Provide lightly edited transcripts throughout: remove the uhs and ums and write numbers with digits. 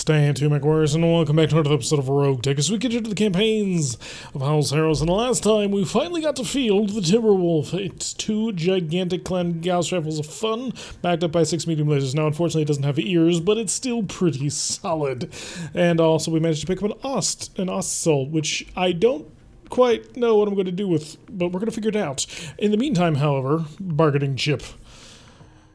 Stay tuned, McWarriors, and welcome back to another episode of RogueTech as we get into the campaigns of Howl's Harrows. And the last time, we finally got to field the Timberwolf. It's two gigantic clan Gauss rifles of fun, backed up by 6 medium lasers. Now, unfortunately, it doesn't have ears, but it's still pretty solid. And also, we managed to pick up an Ostsoul, which I don't quite know what I'm going to do with, but we're going to figure it out. In the meantime, however, bargaining chip.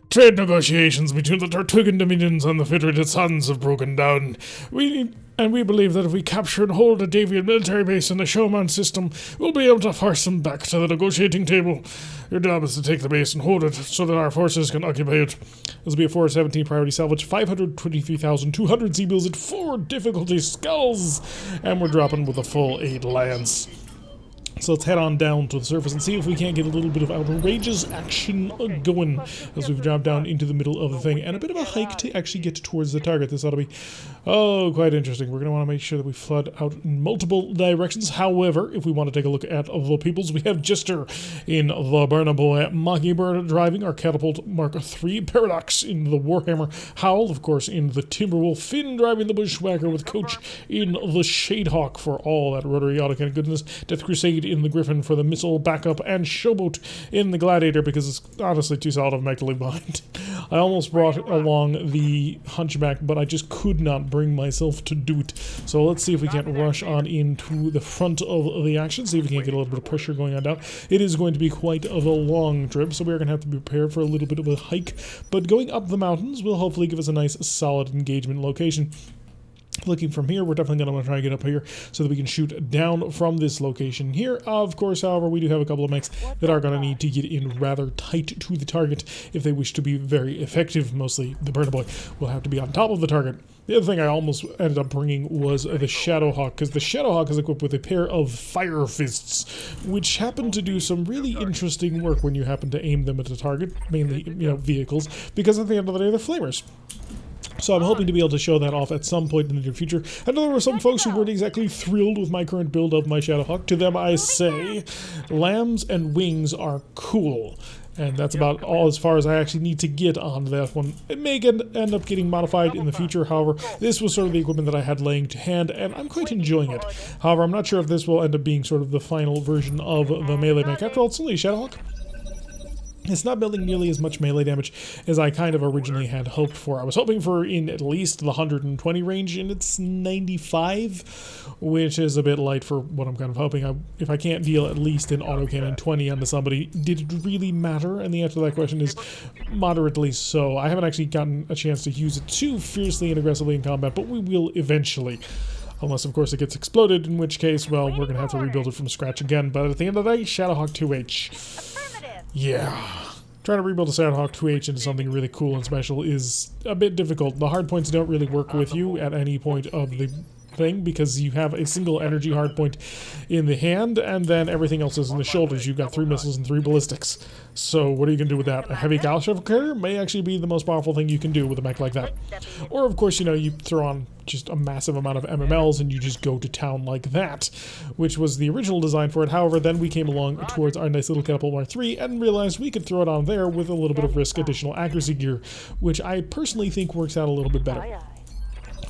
Trade negotiations between the Tartugan dominions and the Federated Sons have broken down. We believe that if we capture and hold a Davian military base in the Showman system, we'll be able to force them back to the negotiating table. Your job is to take the base and hold it so that our forces can occupy it. This will be a 417 priority salvage, 523,200 Z-bills at 4 difficulty skulls, and we're dropping with a full 8 lance. So let's head on down to the surface and see if we can't get a little bit of outrageous action going as we've dropped down into the middle of the thing. And a bit of a hike to actually get towards the target. This ought to be, quite interesting. We're going to want to make sure that we flood out in multiple directions. However, if we want to take a look at the peoples, we have Gister in the Burnaboy Mockingbird driving our Catapult Mark III, Paradox in the Warhammer, Howl, of course, in the Timberwolf, Finn driving the Bushwhacker with Coach in the Shadehawk for all that rotary autocannon goodness, Death Crusade in the Griffin for the missile backup, and Showboat in the Gladiator because it's honestly too solid of a mech to leave behind. I almost brought along the Hunchback, but I just could not bring myself to do it. So let's see if we can't rush on into the front of the action, see if we can't get a little bit of pressure going on down. It is going to be quite of a long trip, so we're going to have to be prepared for a little bit of a hike, but going up the mountains will hopefully give us a nice solid engagement location. Looking from here, we're definitely going to try and get up here so that we can shoot down from this location here. Of course, however, we do have a couple of mechs that are going to need to get in rather tight to the target if they wish to be very effective. Mostly the Burnaboy will have to be on top of the target. The other thing I almost ended up bringing was the Shadowhawk, because the Shadowhawk is equipped with a pair of fire fists, which happen to do some really interesting work when you happen to aim them at a target, mainly, vehicles, because at the end of the day, they're flamers. So I'm hoping to be able to show that off at some point in the near future. I know there were some folks who weren't exactly thrilled with my current build of my Shadowhawk. To them I say, lambs and wings are cool. And that's about all as far as I actually need to get on that one. It may end up getting modified in the future, however, this was sort of the equipment that I had laying to hand, and I'm quite enjoying it. However, I'm not sure if this will end up being sort of the final version of the melee mech. After all, it's only a Shadowhawk. It's not building nearly as much melee damage as I kind of originally had hoped for. I was hoping for in at least the 120 range, and it's 95, which is a bit light for what I'm kind of hoping. If I can't deal at least an autocannon 20 onto somebody, did it really matter? And the answer to that question is moderately so. I haven't actually gotten a chance to use it too fiercely and aggressively in combat, but we will eventually. Unless, of course, it gets exploded, in which case, well, we're going to have to rebuild it from scratch again. But at the end of the day, Shadowhawk 2H. Yeah. Trying to rebuild a Shadowhawk 2H into something really cool and special is a bit difficult. The hardpoints don't really work with you at any point of the thing because you have a single energy hardpoint in the hand and then everything else is in the shoulders. You've got 3 missiles and 3 ballistics. So what are you going to do with that? A heavy Gauss rifle carrier may actually be the most powerful thing you can do with a mech like that. Or, of course, you throw on just a massive amount of MMLs and you just go to town like that, which was the original design for it. However, then we came along towards our nice little Catapult Mark III and realized we could throw it on there with a little bit of risk additional accuracy gear, which I personally think works out a little bit better.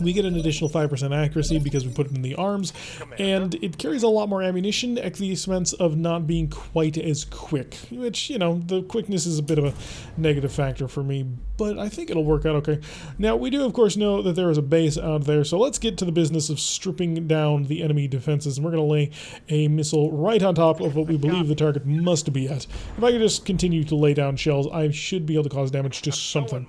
We get an additional 5% accuracy because we put it in the arms, and it carries a lot more ammunition at the expense of not being quite as quick, which, the quickness is a bit of a negative factor for me, but I think it'll work out okay. Now, we do, of course, know that there is a base out there, so let's get to the business of stripping down the enemy defenses, and we're going to lay a missile right on top of what we believe the target must be at. If I can just continue to lay down shells, I should be able to cause damage to something.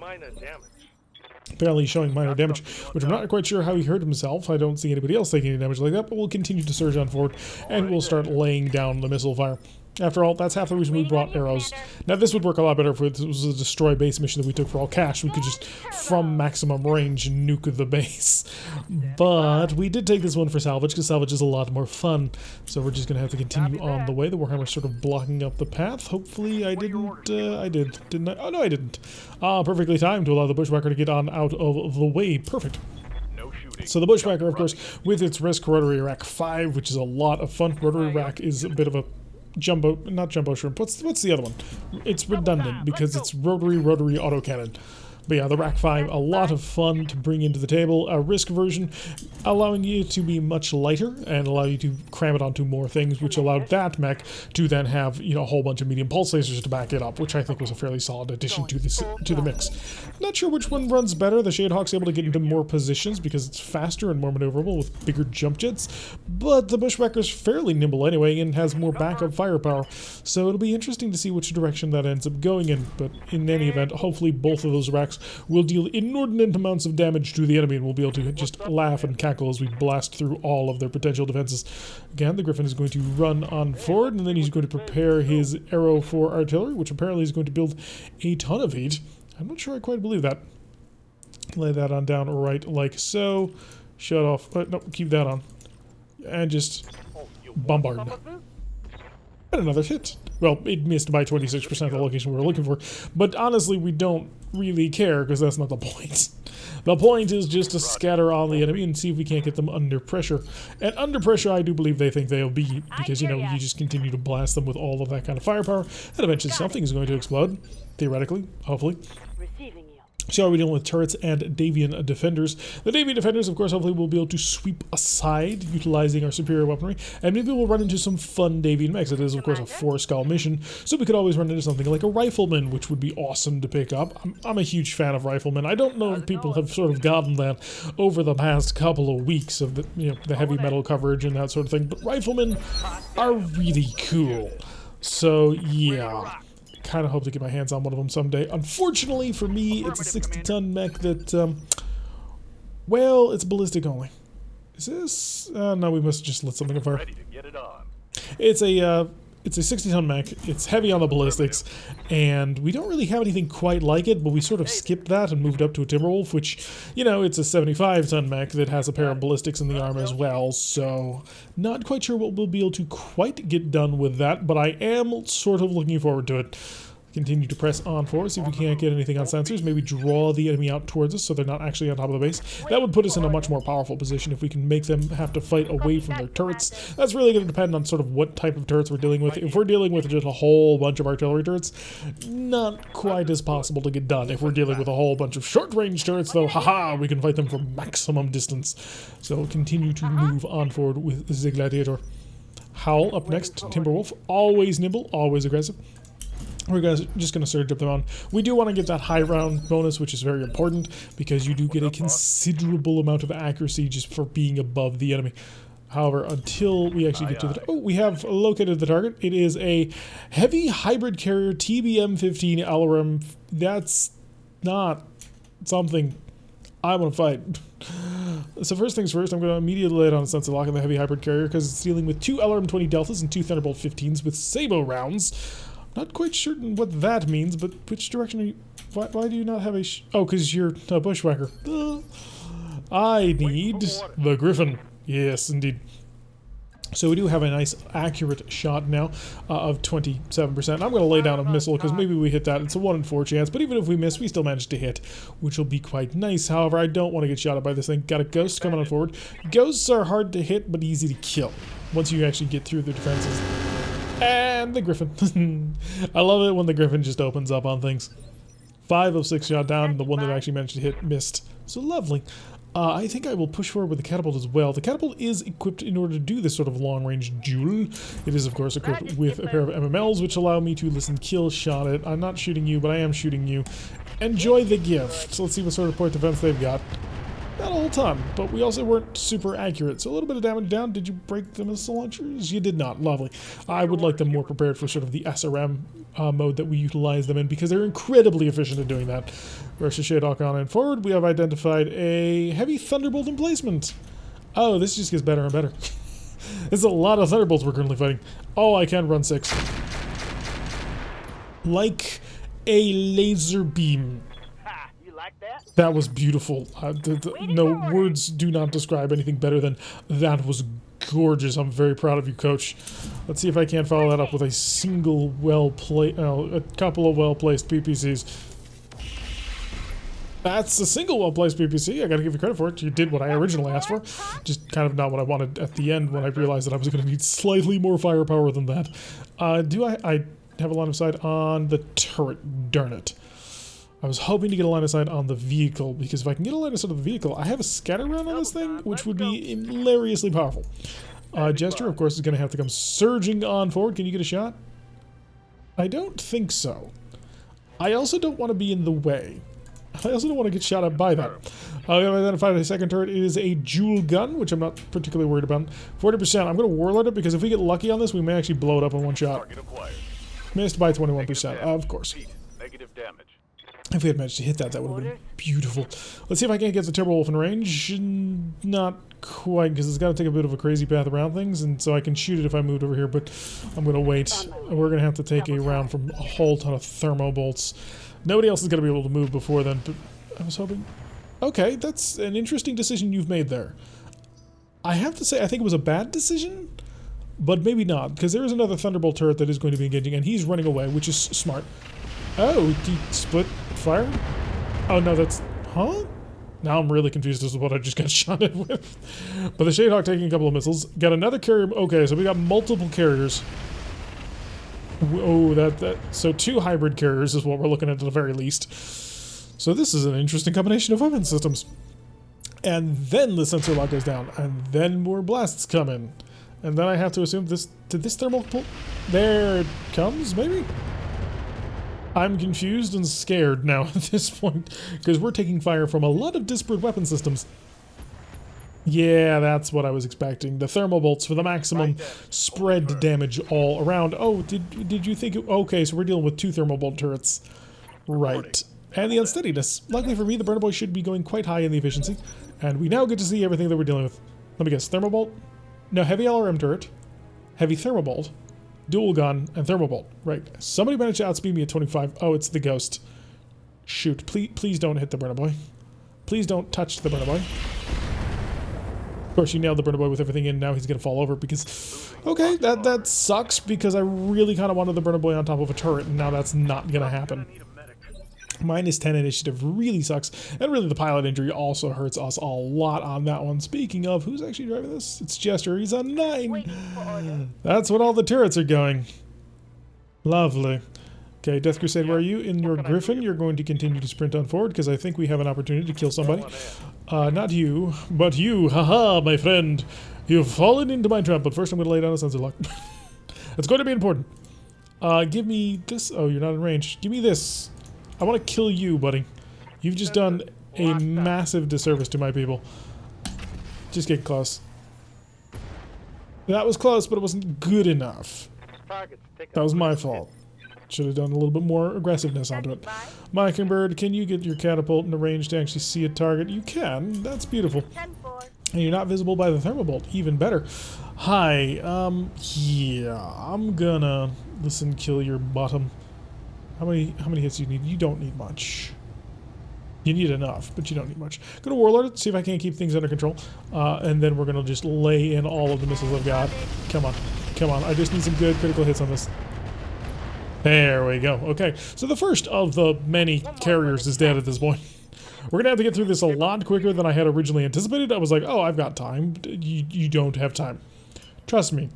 Apparently showing minor damage, which I'm not quite sure how he hurt himself. I don't see anybody else taking any damage like that, but we'll continue to surge on forward, and we'll start laying down the missile fire. After all, that's half the reason we brought arrows. Now, this would work a lot better if it was a destroy base mission that we took for all cash. We could just, from maximum range, nuke the base. But we did take this one for salvage, because salvage is a lot more fun. So we're just going to have to continue on the way. The Warhammer's sort of blocking up the path. Hopefully I didn't, I did. Didn't I? Oh, no, I didn't. Perfectly timed to allow the Bushwhacker to get on out of the way. Perfect. So the Bushwhacker, of course, with its Risk Rotary Rack 5, which is a lot of fun. Rotary Rack is a bit of a not jumbo shrimp. What's the other one? It's redundant because it's rotary autocannon. But yeah, the Rack 5, a lot of fun to bring into the table. A Risk version, allowing you to be much lighter and allow you to cram it onto more things, which allowed that mech to then have, you know, a whole bunch of medium pulse lasers to back it up, which I think was a fairly solid addition to the mix. Not sure which one runs better. The Shadehawk's able to get into more positions because it's faster and more maneuverable with bigger jump jets, but the Bushwhacker's fairly nimble anyway and has more backup firepower, so it'll be interesting to see which direction that ends up going in. But in any event, hopefully both of those racks will deal inordinate amounts of damage to the enemy, and we'll be able to just laugh and cackle as we blast through all of their potential defenses. Again, the Griffin is going to run on forward, and then he's going to prepare his arrow for artillery, which apparently is going to build a ton of heat. I'm not sure I quite believe that. Lay that on down right like so. Shut off. No, keep that on. And just bombard. And another hit. Well, it missed by 26% of the location we were looking for. But honestly, we don't really care because that's not the point. The point is just to scatter on the enemy and see if we can't get them under pressure. And under pressure, I do believe they think they'll be, because, you know, you just continue to blast them with all of that kind of firepower, and eventually something is going to explode. Theoretically, hopefully. So are we dealing with turrets and Davian defenders? The Davian defenders, of course, hopefully will be able to sweep aside, utilizing our superior weaponry, and maybe we'll run into some fun Davian mechs. It is, of course, a 4-skull mission, so we could always run into something like a rifleman, which would be awesome to pick up. I'm a huge fan of riflemen. I don't know if people have sort of gotten that over the past couple of weeks of the, you know, the heavy metal coverage and that sort of thing, but riflemen are really cool. So, yeah. Kind of hope to get my hands on one of them someday. Unfortunately for me, it's a 60-ton mech that, well, it's ballistic only. Is this? No, we must just lit something on fire. It's a 60-ton mech. It's heavy on the ballistics, and we don't really have anything quite like it, but we sort of skipped that and moved up to a Timberwolf, which, you know, it's a 75-ton mech that has a pair of ballistics in the arm as well, so not quite sure what we'll be able to quite get done with that, but I am sort of looking forward to it. Continue to press on forward, see if we can't get anything on sensors, maybe draw the enemy out towards us so they're not actually on top of the base. That would put us in a much more powerful position if we can make them have to fight away from their turrets. That's really going to depend on sort of what type of turrets we're dealing with. If we're dealing with just a whole bunch of artillery turrets, not quite as possible to get done. If we're dealing with a whole bunch of short-range turrets, though, haha, we can fight them from maximum distance. So we'll continue to move on forward with the Gladiator. Howl up next, Timberwolf, always nimble, always aggressive. We're just going to surge up them on. We do want to get that high round bonus, which is very important, because you do get a considerable amount of accuracy just for being above the enemy. However, until we actually get to the... Oh, we have located the target. It is a heavy hybrid carrier TBM-15 LRM. That's not something I want to fight. So first things first, I'm going to immediately lay it on a sensor lock on the heavy hybrid carrier because it's dealing with 2 LRM-20 Deltas and 2 Thunderbolt 15s with Sabo rounds. Not quite certain what that means, but which direction are you... Why do you not have a... Oh, because you're a bushwhacker. I need the Griffin. Yes, indeed. So we do have a nice accurate shot now of 27%. I'm going to lay down a missile because maybe we hit that. It's a 1 in 4 chance, but even if we miss, we still managed to hit, which will be quite nice. However, I don't want to get shot at by this thing. Got a ghost coming on forward. Ghosts are hard to hit, but easy to kill once you actually get through the defenses. And the Griffin. I love it when the Griffin just opens up on things. 5 of 6 shot down. The one that I actually managed to hit missed. So lovely. I think I will push forward with the catapult as well. The catapult is equipped in order to do this sort of long-range duel. It is, of course, equipped with a pair of MMLs, which allow me to listen, kill, shot it. I'm not shooting you, but I am shooting you. Enjoy the gift. So let's see what sort of point defense they've got. Not a whole ton, but we also weren't super accurate. So a little bit of damage down. Did you break the missile launchers? You did not. Lovely. I would like them more prepared for sort of the SRM mode that we utilize them in because they're incredibly efficient at doing that. Versus Shadehawk on and forward, we have identified a heavy Thunderbolt emplacement. Oh, this just gets better and better. There's a lot of Thunderbolts we're currently fighting. Oh, I can run 6. Like a laser beam. That was beautiful. No words do not describe anything better than that was gorgeous. I'm very proud of you, Coach. Let's see if I can't follow that up with a single a couple of well-placed PPCs. That's a single well-placed PPC. I gotta give you credit for it. You did what I originally asked for. Just kind of not what I wanted at the end when I realized that I was going to need slightly more firepower than that. I have a line of sight on the turret. Darn it. I was hoping to get a line of sight on the vehicle, because if I can get a line of sight on the vehicle, I have a scatter round on this thing, which would be hilariously powerful. Jester, of course, is going to have to come surging on forward. Can you get a shot? I don't think so. I also don't want to be in the way. I also don't want to get shot at by that. I've identified a second turret. It is a jewel gun, which I'm not particularly worried about. 40%. I'm going to warlord it, because if we get lucky on this, we may actually blow it up in one shot. Missed by 21%, of course. Negative damage. If we had managed to hit that, that would have been beautiful. Let's see if I can't get the Timberwolf in range. Not quite, because it's got to take a bit of a crazy path around things, and so I can shoot it if I moved over here, but I'm going to wait. We're going to have to take a round from a whole ton of thermo bolts. Nobody else is going to be able to move before then, but I was hoping... Okay, that's an interesting decision you've made there. I have to say, I think it was a bad decision, but maybe not, because there is another Thunderbolt turret that is going to be engaging, and he's running away, which is smart. Oh, he split fire? Oh no, that's... Huh? Now I'm really confused as to what I just got shot at with. But the Shadehawk taking a couple of missiles. Got another carrier... Okay, so we got multiple carriers. Oh, so 2 hybrid carriers is what we're looking at the very least. So this is an interesting combination of weapon systems. And then the sensor lock goes down. And then more blasts come in. And then I have to assume this... Did this thermal pull? There it comes, maybe? I'm confused and scared now at this point, because we're taking fire from a lot of disparate weapon systems. Yeah, that's what I was expecting. The thermal bolts for the maximum spread damage all around. Oh, did you think... Okay, so we're dealing with 2 thermal bolt turrets. Right. And the unsteadiness. Luckily for me, the burner boy should be going quite high in the efficiency. And we now get to see everything that we're dealing with. Let me guess. Thermal bolt? No, heavy LRM turret. Heavy thermal bolt. Dual gun and thermal bolt. Right. Somebody managed to outspeed me at 25. Oh, it's the ghost. Shoot. Please don't hit the burner boy. Please don't touch the burner boy. Of course, you nailed the burner boy with everything in. Now he's going to fall over because... Okay, that sucks because I really kind of wanted the burner boy on top of a turret, and now that's not going to happen. Minus 10 initiative really sucks, and really the pilot injury also hurts us a lot on that one. Speaking of, who's actually driving this? It's Jester. He's on 9. That's what all the turrets are going. Lovely. Okay, Death Crusade, where are you? In your Griffin, you're going to continue to sprint on forward, because I think we have an opportunity to kill somebody. Not you, but you. Haha, my friend. You've fallen into my trap, but first I'm going to lay down a sensor lock. It's going to be important. Give me this. Oh, you're not in range. Give me this. I want to kill you, buddy. You've just done a massive disservice to my people. Just get close. That was close, but it wasn't good enough. That was my fault. Should have done a little bit more aggressiveness onto it. Mockingbird, can you get your catapult in a range to actually see a target? You can. That's beautiful. And you're not visible by the thermal bolt. Even better. Hi. Yeah. I'm gonna kill your bottom. How many hits do you need? You don't need much. You need enough, but you don't need much. Gonna warlord it, see if I can't keep things under control. And then we're gonna just lay in all of the missiles I've got. Come on. Come on. I just need some good critical hits on this. There we go. Okay, so the first of the many carriers is dead at this point. We're gonna have to get through this a lot quicker than I had originally anticipated. I was like, oh, I've got time. You don't have time. Trust me,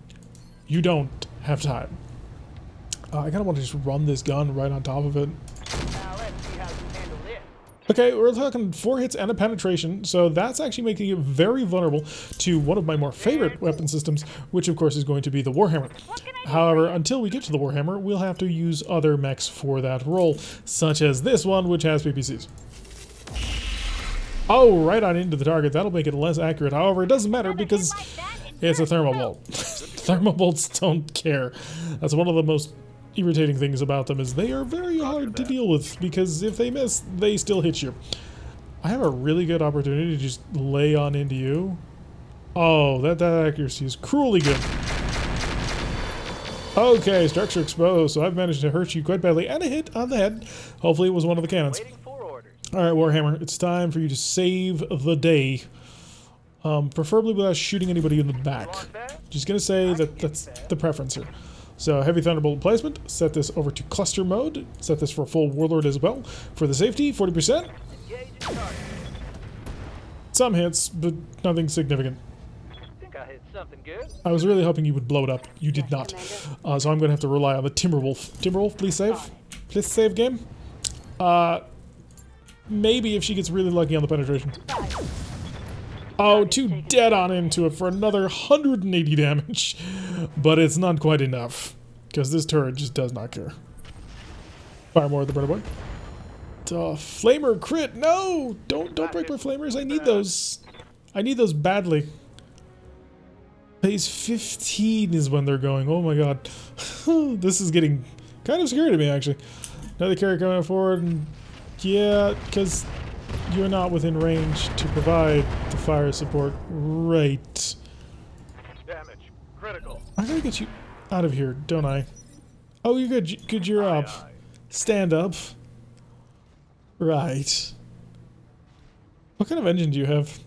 you don't have time. I kind of want to just run this gun right on top of it. Okay, we're talking 4 hits and a penetration, so that's actually making it very vulnerable to one of my more favorite weapon systems, which of course is going to be the Warhammer. However, until we get to the Warhammer, we'll have to use other mechs for that role, such as this one, which has PPCs. Oh, right on into the target. That'll make it less accurate. However, it doesn't matter because it's a thermal bolt. Thermal bolts don't care. That's one of the most irritating things about them is they are very hard to deal with because if they miss, they still hit you. I have a really good opportunity to just lay on into you. Oh, that accuracy is cruelly good. Okay, structure exposed, so I've managed to hurt you quite badly and a hit on the head. Hopefully it was one of the cannons. Alright, Warhammer, it's time for you to save the day. Preferably without shooting anybody in the back. Just gonna say that that's the preference here. So, heavy thunderbolt placement, set this over to cluster mode, set this for full warlord as well. For the safety, 40%. Some hits, but nothing significant. I was really hoping you would blow it up. You did not. So I'm going to have to rely on the Timberwolf. Timberwolf, please save. Please save game. Maybe if she gets really lucky on the penetration. Oh, 2 dead on into it for another 180 damage. But it's not quite enough. Because this turret just does not care. Fire more of the burner boy. Flamer crit! No! Don't break my flamers. I need those. I need those badly. Phase 15 is when they're going. Oh my god. This is getting kind of scary to me, actually. Another carry coming forward. And yeah, because you're not within range to provide the fire support. Right. Damage. Critical. I gotta get you out of here, don't I? Oh, you're good. Good, you're up. Stand up. Right. What kind of engine do you have?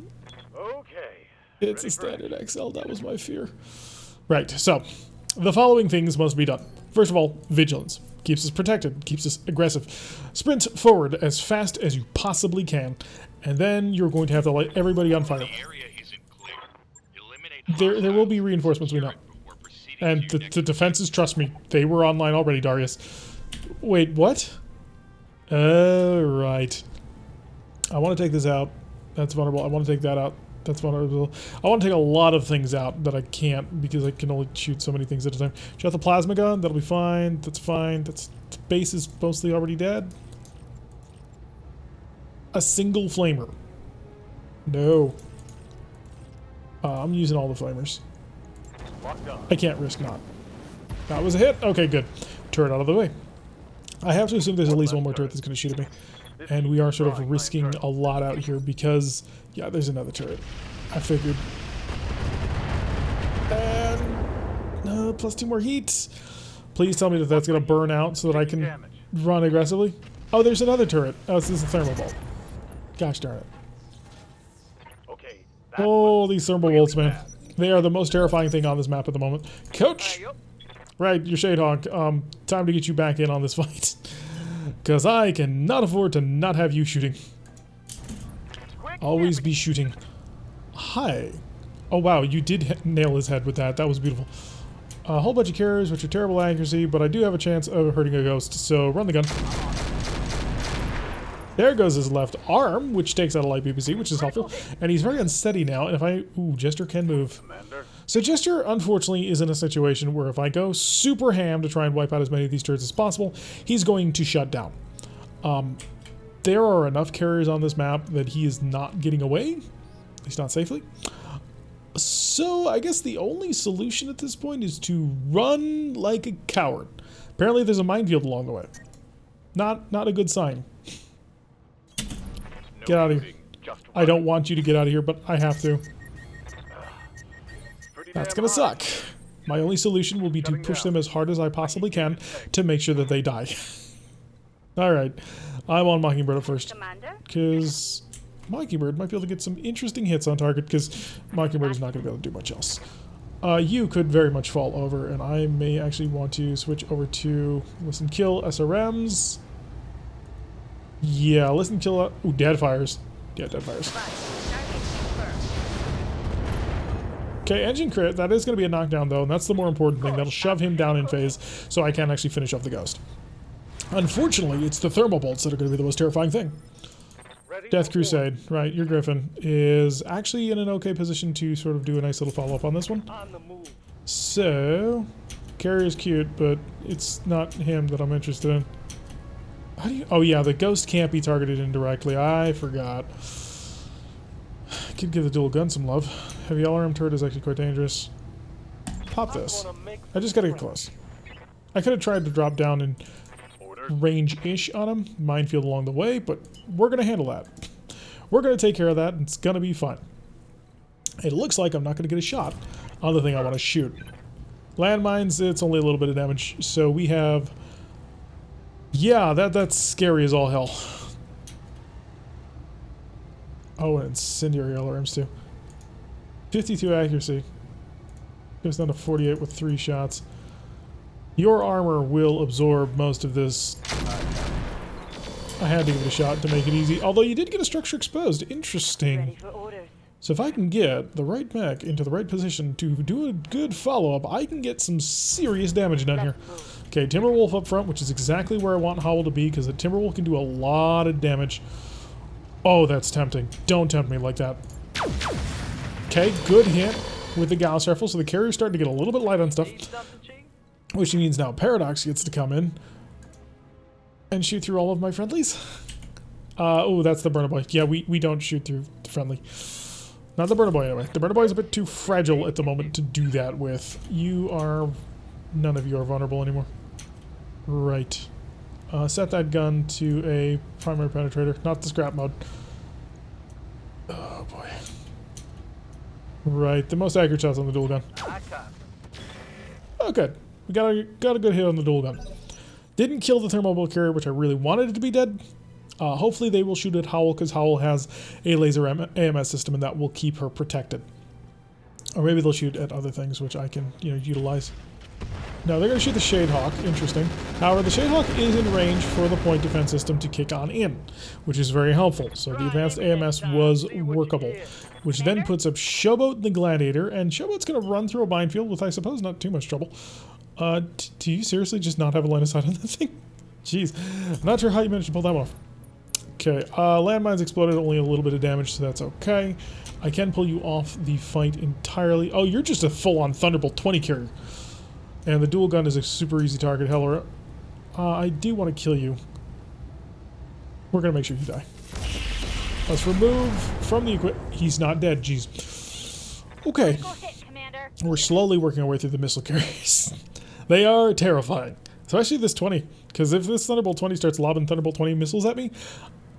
Okay. It's a standard XL, that was my fear. Right, so, the following things must be done. First of all, vigilance. Keeps us protected, keeps us aggressive. Sprint forward as fast as you possibly can, and then you're going to have to light everybody on fire. There will be reinforcements, we know. And the defenses, trust me, they were online already, Darius. Wait, what? Right. I want to take this out. That's vulnerable. I want to take that out. That's vulnerable. I want to take a lot of things out that I can't because I can only shoot so many things at a time. Shut the plasma gun. That'll be fine. That's fine. That's base is mostly already dead. A single flamer. No. I'm using all the flamers. I can't risk not. That was a hit. Okay, good. Turret out of the way. I have to assume there's at least one more turret that's going to shoot at me. And we are sort of risking a lot out here because, yeah, there's another turret. I figured. And plus 2 more heat. Please tell me that that's going to burn out so that I can run aggressively. Oh, there's another turret. Oh, this is a thermal bolt. Gosh darn it. Oh, these thermal bolts, man. They are the most terrifying thing on this map at the moment. Coach! Right, you're Shadehawk. Time to get you back in on this fight. Because I cannot afford to not have you shooting. Always be shooting. Hi. Oh wow, you did nail his head with that. That was beautiful. A whole bunch of carriers, which are terrible accuracy, but I do have a chance of hurting a ghost, so run the gun. There goes his left arm, which takes out a light PPC, which is helpful. And he's very unsteady now, and if I... Ooh, Jester can move. So Jester, unfortunately, is in a situation where if I go super ham to try and wipe out as many of these turrets as possible, he's going to shut down. There are enough carriers on this map that he is not getting away, at least not safely. So I guess the only solution at this point is to run like a coward. Apparently there's a minefield along the way. Not a good sign. Get out of here. I don't want you to get out of here, but I have to. That's gonna suck. My only solution will be to push them as hard as I possibly can to make sure that they die. Alright. I want Mockingbird up first. Because Mockingbird might be able to get some interesting hits on target, because Mockingbird is not going to be able to do much else. You could very much fall over, and I may actually want to switch over to listen kill SRMs. Yeah, listen kill... Ooh, dead fires. Yeah, dead fires. Okay, engine crit. That is going to be a knockdown, though, and that's the more important thing. That'll shove him down in phase, so I can actually finish off the ghost. Unfortunately, it's the thermal bolts that are going to be the most terrifying thing. Death Crusade, right, your Griffin, is actually in an okay position to sort of do a nice little follow-up on this one. So, Carrier's cute, but it's not him that I'm interested in. How do you... Oh yeah, the ghost can't be targeted indirectly. I forgot. Could give the dual gun some love. Heavy LRM turret is actually quite dangerous. Pop this. I just gotta get close. I could have tried to drop down and range-ish on him, minefield along the way, but we're gonna handle that. We're gonna take care of that, and it's gonna be fun. It looks like I'm not gonna get a shot on the thing I want to shoot. Landmines, it's only a little bit of damage, so we have... Yeah, that's scary as all hell. Oh, and incendiary LRMs too. 52 accuracy. Goes down to 48 with 3 shots. Your armor will absorb most of this. I had to give it a shot to make it easy. Although you did get a structure exposed. Interesting. So if I can get the right mech into the right position to do a good follow-up, I can get some serious damage done here. Okay, Timberwolf up front, which is exactly where I want Howl to be, because the Timberwolf can do a lot of damage. Oh, that's tempting. Don't tempt me like that. Okay, good hit with the Gauss rifle, so the carrier's starting to get a little bit light on stuff. Which means now Paradox gets to come in and shoot through all of my friendlies. Oh, that's the burner boy. Yeah, we don't shoot through the friendly. Not the burner boy anyway. The burner boy is a bit too fragile at the moment to do that with. You are... None of you are vulnerable anymore. Right. Set that gun to a primary penetrator, not the scrap mode. Oh boy. Right, the most accurate shots on the dual gun. Oh good. We got a good hit on the dual gun. Didn't kill the thermal bolt carrier, which I really wanted it to be dead. Hopefully they will shoot at Howl, because Howl has a laser AMS system and that will keep her protected. Or maybe they'll shoot at other things which I can, utilize. No, they're going to shoot the Shadehawk. Interesting. However, the Shadehawk is in range for the point defense system to kick on in, which is very helpful. So the advanced AMS was workable, which then puts up Showboat the Gladiator, and Showboat's going to run through a minefield with, I suppose, not too much trouble. Do you seriously just not have a line of sight on that thing? Jeez. I'm not sure how you managed to pull that one off. Okay, landmines exploded, only a little bit of damage, so that's okay. I can pull you off the fight entirely. Oh, you're just a full-on Thunderbolt 20 carrier. And the dual gun is a super easy target. Hell, I do want to kill you. We're going to make sure you die. Let's remove from the equipment. He's not dead, jeez. Okay. We're slowly working our way through the missile carriers. They are terrifying. Especially this 20. Because if this Thunderbolt 20 starts lobbing Thunderbolt 20 missiles at me,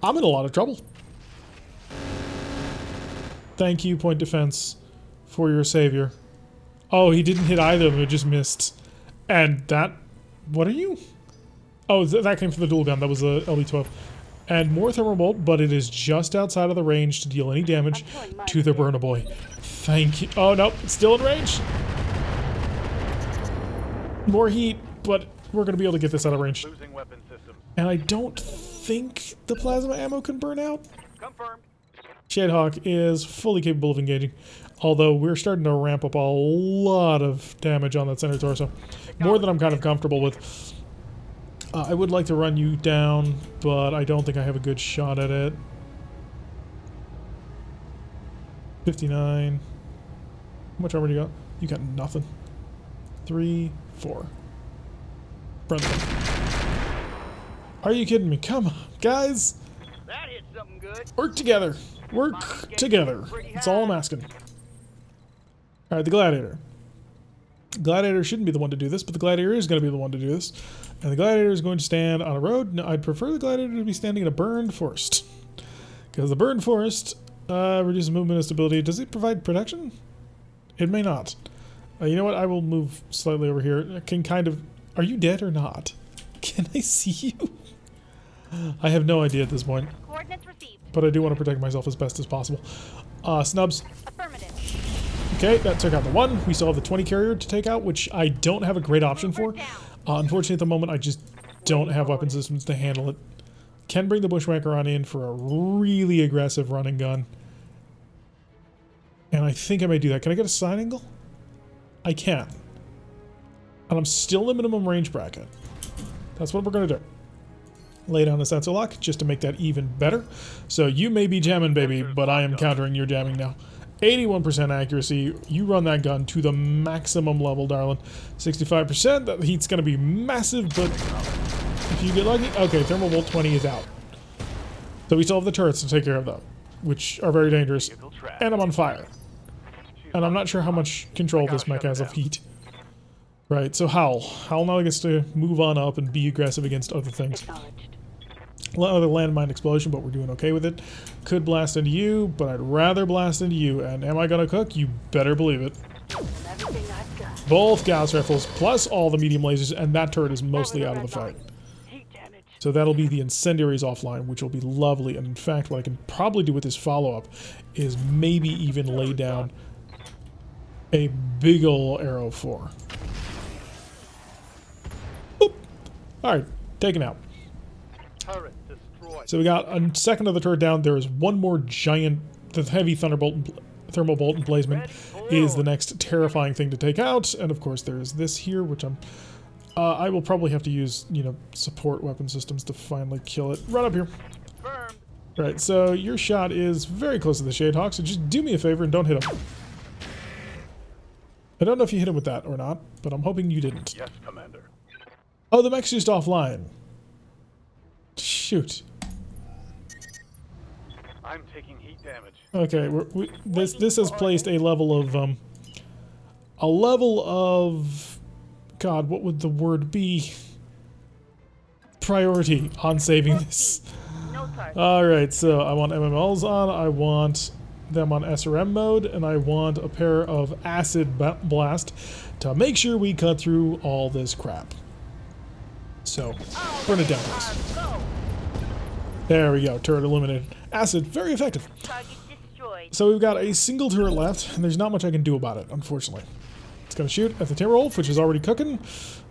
I'm in a lot of trouble. Thank you, point defense, for your savior. Oh, he didn't hit either of them, it just missed. And that... What are you? Oh, that came from the dual gun. That was the LB-12. And more thermal bolt, but it is just outside of the range to deal any damage to the burner boy. Thank you. Oh, no, it's still in range. More heat, but we're going to be able to get this out of range. And I don't think the plasma ammo can burn out. Confirmed. Shadehawk is fully capable of engaging. Although we're starting to ramp up a lot of damage on that center torso. More than I'm kind of comfortable with. I would like to run you down, but I don't think I have a good shot at it. 59. How much armor do you got? You got nothing. 3, 4. Friendly. Are you kidding me? Come on, guys. That hit something good. Work together. Work together. That's all I'm asking. Alright, the Gladiator. Gladiator shouldn't be the one to do this, but the Gladiator is going to be the one to do this. And the Gladiator is going to stand on a road. No, I'd prefer the Gladiator to be standing in a burned forest. Because the burned forest reduces movement and stability. Does it provide protection? It may not. You know what? I will move slightly over here. I can kind of... Are you dead or not? Can I see you? I have no idea at this point. Coordinates received. But I do want to protect myself as best as possible. Snubs. Affirmative. Okay, that took out the one. We still have the 20 carrier to take out, which I don't have a great option for. Unfortunately, at the moment, I just don't have weapon systems to handle it. Can bring the Bushwhacker on in for a really aggressive running gun. And I think I may do that. Can I get a side angle? I can. And I'm still in the minimum range bracket. That's what we're going to do. Lay down a sensor lock just to make that even better. So you may be jamming, baby, but I am countering your jamming now. 81% accuracy. You run that gun to the maximum level, darling. 65%. That heat's going to be massive, but if you get lucky... Okay, Thermal Bolt 20 is out. So we still have the turrets to take care of, though, which are very dangerous. And I'm on fire. And I'm not sure how much control this mech has of heat. Right, so Howl. Howl now gets to move on up and be aggressive against other things. Another landmine explosion, but we're doing okay with it. Could blast into you, but I'd rather blast into you. And am I gonna cook? You better believe it. Both Gauss rifles, plus all the medium lasers, and that turret is mostly out of the fight. So that'll be the incendiaries offline, which will be lovely. And in fact, what I can probably do with this follow-up is maybe even lay down a big ol' arrow 4. Boop. Alright, taken out. Turret destroyed. So we got a second of the turret down. There is one more giant, the heavy thunderbolt, thermal bolt emplacement is the next terrifying thing to take out. And of course there is this here, which I will probably have to use, support weapon systems to finally kill it. Run up here. Confirmed. Right, so your shot is very close to the Shadehawk, so just do me a favor and don't hit him. I don't know if you hit him with that or not, but I'm hoping you didn't. Yes, Commander. Oh, the mech's just offline. Shoot. I'm taking heat damage. Okay, this has placed a level of God, what would the word be? Priority on saving this. No time. Alright, so I want MMLs on, I want them on SRM mode, and I want a pair of acid blast to make sure we cut through all this crap. So, burn it down, please. There we go, turret illuminated. Acid, very effective. Target destroyed. So we've got a single turret left, and there's not much I can do about it, unfortunately. It's gonna shoot at the Timberwolf, which is already cooking,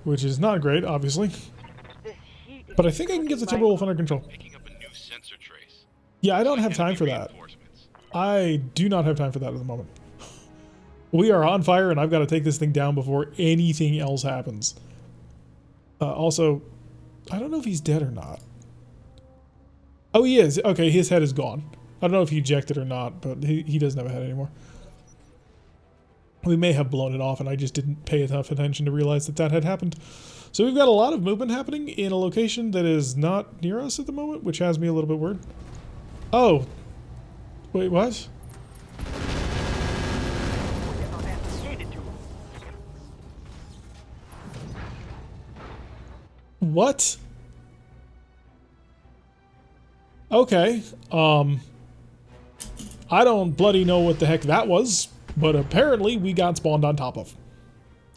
which is not great, obviously. But I think I can get the Timberwolf under control. Picking up a new sensor trace. Yeah, I don't have time for that. I do not have time for that at the moment. We are on fire, and I've got to take this thing down before anything else happens. Also, I don't know if he's dead or not. Oh, he is. Okay, his head is gone. I don't know if he ejected or not, but he doesn't have a head anymore. We may have blown it off, and I just didn't pay enough attention to realize that that had happened. So we've got a lot of movement happening in a location that is not near us at the moment, which has me a little bit worried. Oh. Wait, what? What? Okay. I don't bloody know what the heck that was, but apparently we got spawned on top of.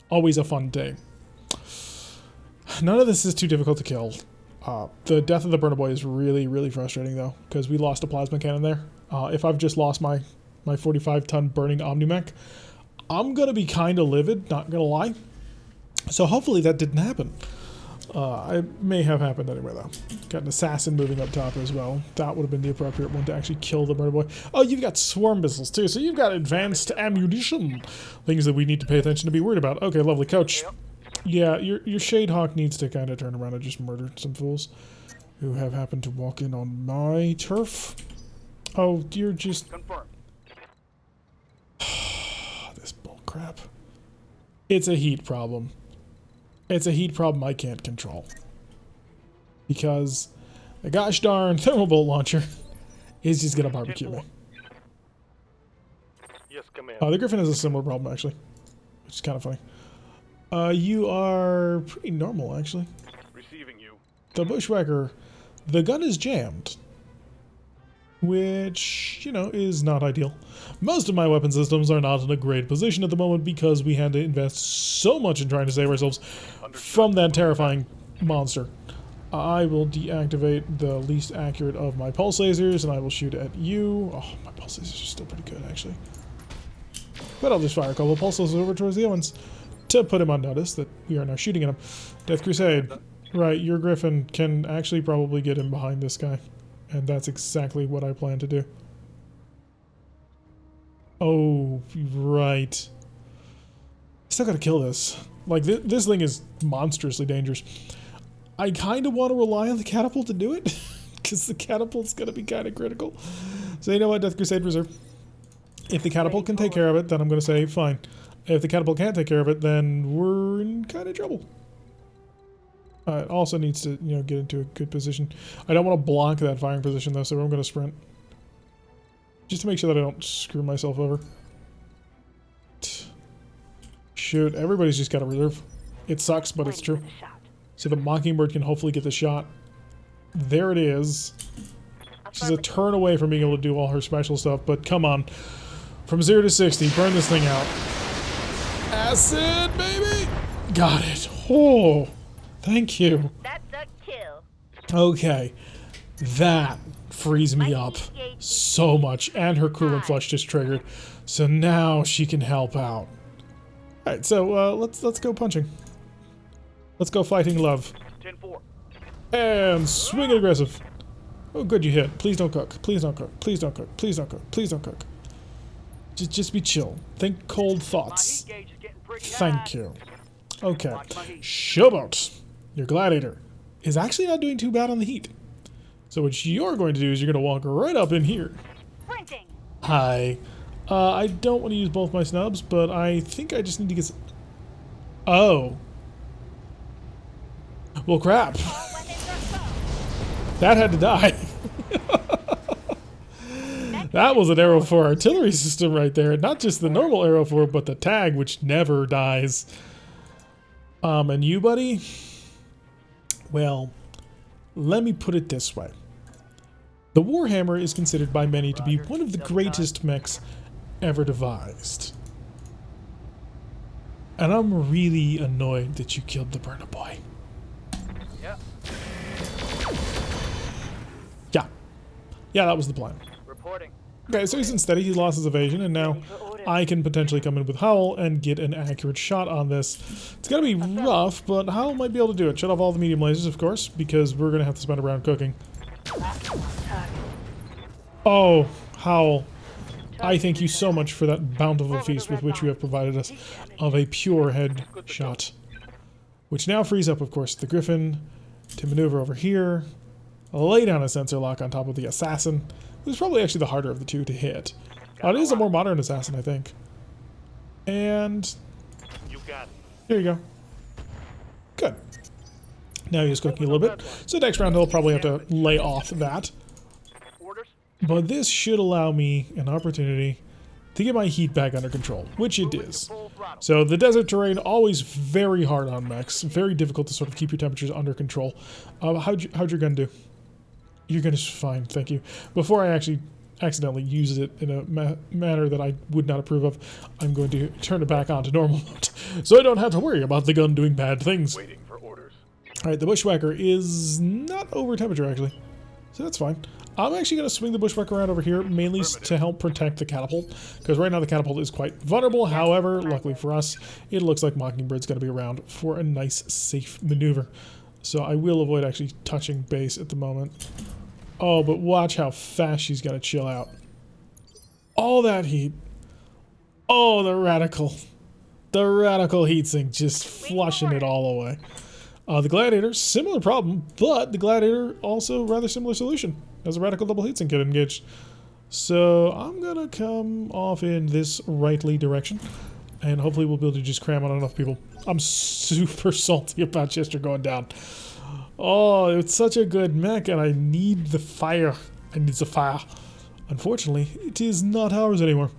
Always a fun day. None of this is too difficult to kill. The death of the Burner Boy is really, really frustrating though, because we lost a plasma cannon there. If I've just lost my 45-ton burning Omnimech, I'm gonna be kind of livid, not gonna lie. So hopefully that didn't happen. It may have happened anyway though. Got an assassin moving up top as well. That would have been the appropriate one to actually kill the Burner Boy. Oh, you've got swarm missiles too, so you've got advanced ammunition. Things that we need to pay attention to be worried about. Okay, lovely, coach. Yeah, your Shadehawk needs to kind of turn around and just murder some fools who have happened to walk in on my turf. Oh, you're just... Confirmed. This bullcrap. It's a heat problem. It's a heat problem I can't control. Because the gosh darn thermal bolt launcher is just gonna barbecue me. Yes, Commander. The Griffin has a similar problem actually, which is kind of funny. You are pretty normal actually. Receiving you. The Bushwhacker, the gun is jammed, which, you know, is not ideal. Most of my weapon systems are not in a great position at the moment because we had to invest so much in trying to save ourselves from that terrifying monster. I will deactivate the least accurate of my pulse lasers and I will shoot at you. Oh, my pulse lasers are still pretty good actually. But I'll just fire a couple of pulse lasers over towards the other ones to put him on notice that we are now shooting at him. Death Crusade. Right, your Griffin can actually probably get him behind this guy. And that's exactly what I plan to do. Oh, right. Still gotta kill this. Like, this thing is monstrously dangerous. I kind of want to rely on the catapult to do it. Because the catapult's gonna be kind of critical. So you know what, Death Crusade Reserve? If the catapult can take care of it, then I'm gonna say, fine. If the catapult can't take care of it, then we're in kind of trouble. It also needs to, you know, get into a good position. I don't want to block that firing position though, so I'm going to sprint. Just to make sure that I don't screw myself over. Shoot, everybody's just got a reserve. It sucks, but it's true. So the Mockingbird can hopefully get the shot. There it is. She's a turn away from being able to do all her special stuff, but come on. From 0 to 60, burn this thing out. Acid, baby! Got it. Oh! Thank you. That's a kill. Okay. That frees me up so much. And her coolant flush just triggered. So now she can help out. Alright, so let's go punching. Let's go fighting love. 10-4. And swing it aggressive. Oh good, you hit. Please don't cook. Please don't cook. Please don't cook. Please don't cook. Please don't cook. Just be chill. Think cold thoughts. My heat gauge is getting pretty Thank high. you. Okay. Showboat. Your gladiator is actually not doing too bad on the heat. So what you're going to do is you're going to walk right up in here. Sprinting. Hi. I don't want to use both my snubs, but I think I just need to get... Oh. Well, crap. That had to die. That was an arrow for artillery system right there. Not just the normal arrow for it, but the tag, which never dies. And you, buddy? Well, let me put it this way. The Warhammer is considered by many to be one of the greatest mechs ever devised. And I'm really annoyed that you killed the burner boy. Yeah. Yeah, that was the plan. Reporting. Okay, so he's unsteady, he lost his evasion, and now I can potentially come in with Howl and get an accurate shot on this. It's gonna be rough, but Howl might be able to do it. Shut off all the medium lasers, of course, because we're gonna have to spend a round cooking. Oh, Howl. I thank you so much for that bountiful feast with which you have provided us of a pure head shot. Which now frees up, of course, the Griffin to maneuver over here, lay down a sensor lock on top of the Assassin, who's probably actually the harder of the two to hit. It is a more modern Assassin, I think. And You got it. here you go. Good. Now he's cooking a little bit. So next round he'll probably have to lay off that. Orders. But this should allow me an opportunity to get my heat back under control, which it is. Full throttle. So the desert terrain, always very hard on mechs. Very difficult to sort of keep your temperatures under control. How'd your gun do? Your gun is fine, thank you. Before I actually accidentally use it in a manner that I would not approve of, I'm going to turn it back on to normal mode, so I don't have to worry about the gun doing bad things. Waiting for orders. Alright, the Bushwhacker is not over temperature, actually. So that's fine. I'm actually going to swing the Bushwhacker around over here, mainly to help protect the catapult, because right now the catapult is quite vulnerable. However, luckily for us, it looks like Mockingbird's going to be around for a nice, safe maneuver. So I will avoid actually touching base at the moment. Oh, but watch how fast she's going to chill out. All that heat. Oh, the radical. The radical heatsink, just flushing it all away. The Gladiator, similar problem, but the Gladiator also rather similar solution. Has a radical double heatsink get engaged. So I'm gonna come off in this rightly direction, and hopefully we'll be able to just cram on enough people. I'm super salty about Chester going down. Oh, it's such a good mech, and I need the fire. I need the fire. Unfortunately, it is not ours anymore.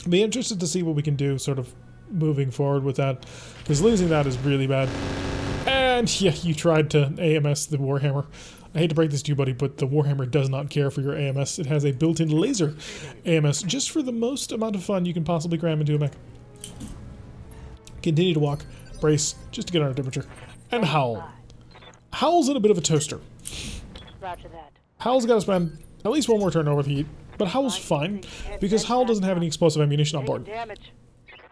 Be interested to see what we can do, sort of moving forward with that, because losing that is really bad. And yeah, you tried to AMS the Warhammer. I hate to break this to you, buddy, but the Warhammer does not care for your AMS. It has a built-in laser AMS, just for the most amount of fun you can possibly cram into a mech. Continue to walk, brace, just to get under temperature, and Howl. Howl's in a bit of a toaster. Roger that. Howl's got to spend at least one more turn over heat, but Howl's fine, because Howl doesn't have any explosive ammunition on board. Damage.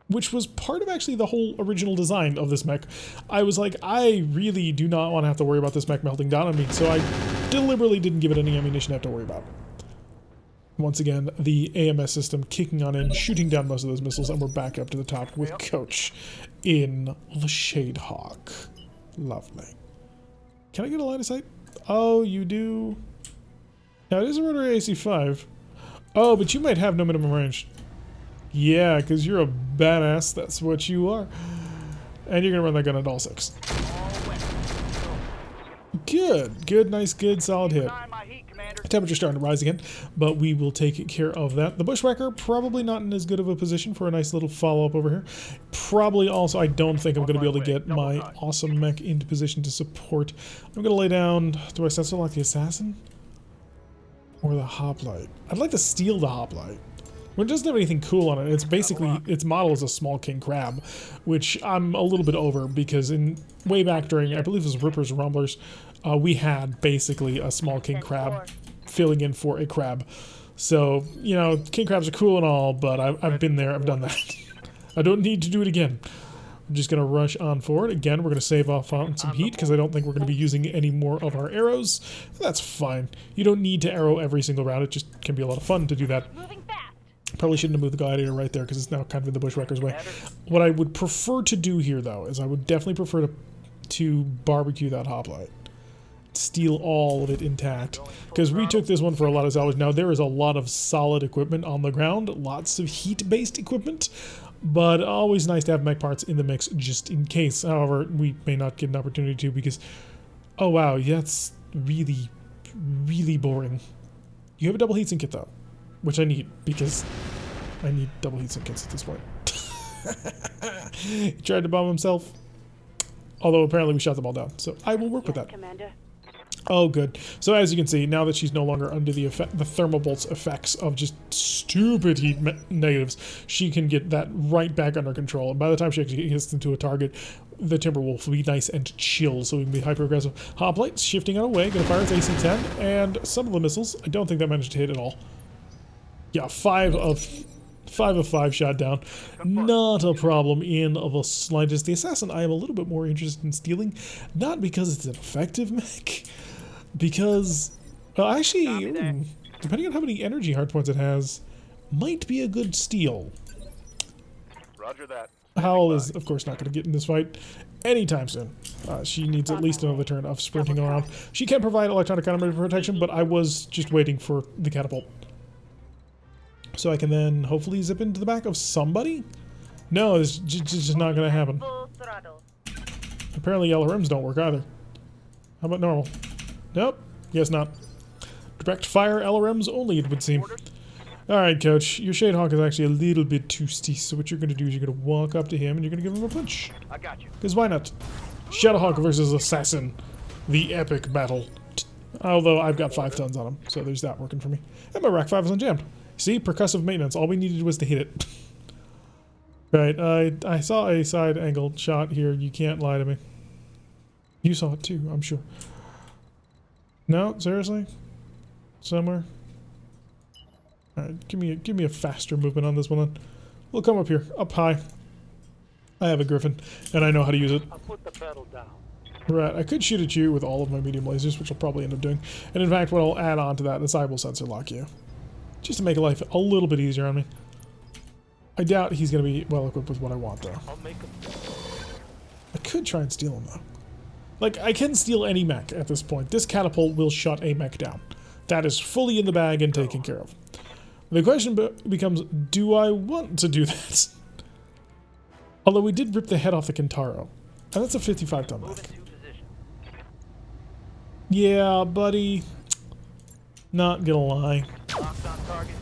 Which was part of actually the whole original design of this mech. I was like, I really do not want to have to worry about this mech melting down on me, so I deliberately didn't give it any ammunition to have to worry about. Once again, the AMS system kicking on in, shooting down most of those missiles, and we're back up to the top with Coach in the Shadehawk. Lovely. Can I get a line of sight? Oh, you do? Now, it is a rotary AC-5. Oh, but you might have no minimum range. Yeah, because you're a badass, that's what you are. And you're going to run that gun at all six. Good, good, nice, good, solid hit. Temperature's starting to rise again, but we will take care of that. The Bushwhacker, probably not in as good of a position for a nice little follow-up over here. Probably also, I don't think I'm going to be able to get my awesome mech into position to support. I'm going to lay down, do I sensor lock the Assassin? Or the Hoplite? I'd like to steal the Hoplite. When it doesn't have anything cool on it, it's basically, its model is a small king crab, which I'm a little bit over, because way back during, I believe it was Rippers and Rumblers, we had basically a small king crab filling in for a crab. So, you know, king crabs are cool and all, but I've been there, I've done that. I don't need to do it again. I'm just going to rush on forward. Again, we're going to save off on some heat, because I don't think we're going to be using any more of our arrows. That's fine. You don't need to arrow every single round, it just can be a lot of fun to do that. Moving fast. Probably shouldn't have moved the Gladiator right there, because it's now kind of in the Bushwhacker's way. What I would prefer to do here, though, is I would definitely prefer to barbecue that Hoplite. steal all of it intact, because we took this one for a lot of salvage. Now there is a lot of solid equipment on the ground, lots of heat-based equipment, but always nice to have mech parts in the mix just in case. However, we may not get an opportunity to because, oh wow, that's really, really boring. You have a double heatsink kit though, which I need because I need double heatsink kits at this point. He tried to bomb himself, although apparently we shot them all down, so I will work with that. Commander. Oh, good. So as you can see, now that she's no longer under the thermal bolt's effects of just stupid heat negatives, she can get that right back under control. And by the time she actually gets into a target, the Timberwolf will be nice and chill, so we can be hyper-aggressive. Hoplite, shifting on away, gonna fire its AC-10, and some of the missiles, I don't think that managed to hit at all. Yeah, 5 of 5 shot down. Not a problem in the slightest. The Assassin I am a little bit more interested in stealing, not because it's an effective mech, because, well, actually, depending on how many energy hardpoints it has, might be a good steal. Roger that. Howl is, of course, not going to get in this fight anytime soon. She needs at least another turn of sprinting around. She can provide electronic counter protection, but I was just waiting for the catapult. So I can then hopefully zip into the back of somebody? No, it's just not going to happen. Apparently yellow rims don't work either. How about normal? Nope, guess not. Direct fire LRMs only, it would seem. Alright, coach, your Shadehawk is actually a little bit toasty, so what you're going to do is you're going to walk up to him and you're going to give him a punch. I got you. Because why not? Shadowhawk versus Assassin. The epic battle. Although I've got 5 tons on him, so there's that working for me. And my Rack 5 is unjammed. See, percussive maintenance. All we needed was to hit it. Right, I saw a side angle shot here. You can't lie to me. You saw it too, I'm sure. No, seriously? Somewhere? Alright, give me a faster movement on this one then. We'll come up here, up high. I have a Griffin, and I know how to use it. I'll put the pedal down. Right, I could shoot at you with all of my medium lasers, which I'll probably end up doing. And in fact, what I'll add on to that is I will sensor lock you. Just to make life a little bit easier on me. I doubt he's going to be well equipped with what I want, though. I'll make him. I could try and steal him, though. Like, I can steal any mech at this point. This catapult will shut a mech down. That is fully in the bag and taken care of. The question becomes, do I want to do that? Although we did rip the head off the Kintaro. And that's a 55-ton mech. Yeah, buddy. Not gonna lie. Locked on target.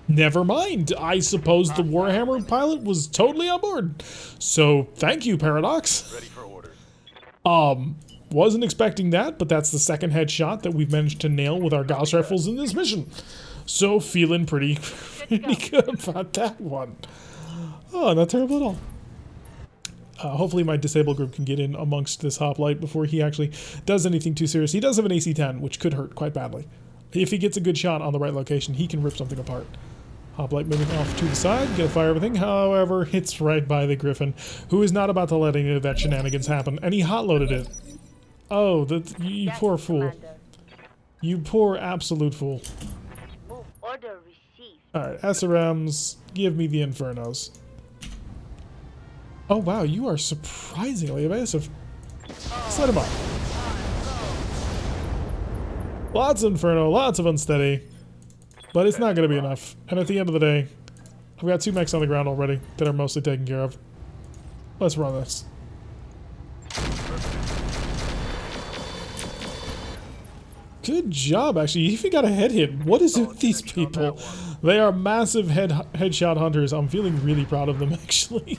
Never mind. I suppose the Warhammer pilot was totally on board. So, thank you, Paradox. Ready for orders. Wasn't expecting that, but that's the second headshot that we've managed to nail with our Gauss rifles in this mission. So, feeling pretty good about that one. Oh, not terrible at all. Hopefully my disabled group can get in amongst this hoplite before he actually does anything too serious. He does have an AC-10, which could hurt quite badly. If he gets a good shot on the right location, he can rip something apart. Hoplite moving off to the side, gonna fire everything. However, hits right by the Griffin, who is not about to let any of that shenanigans happen, and he hot-loaded it. Oh, you poor fool. You poor absolute fool. Move order received. Alright, SRMs, give me the Infernos. Oh wow, you are surprisingly evasive. Set him up. Lots of Inferno, lots of Unsteady. But it's not going to be enough. And at the end of the day, I've got 2 mechs on the ground already that are mostly taken care of. Let's run this. Good job, actually. You even got a head hit. What is it with these people? They are massive headshot hunters. I'm feeling really proud of them, actually.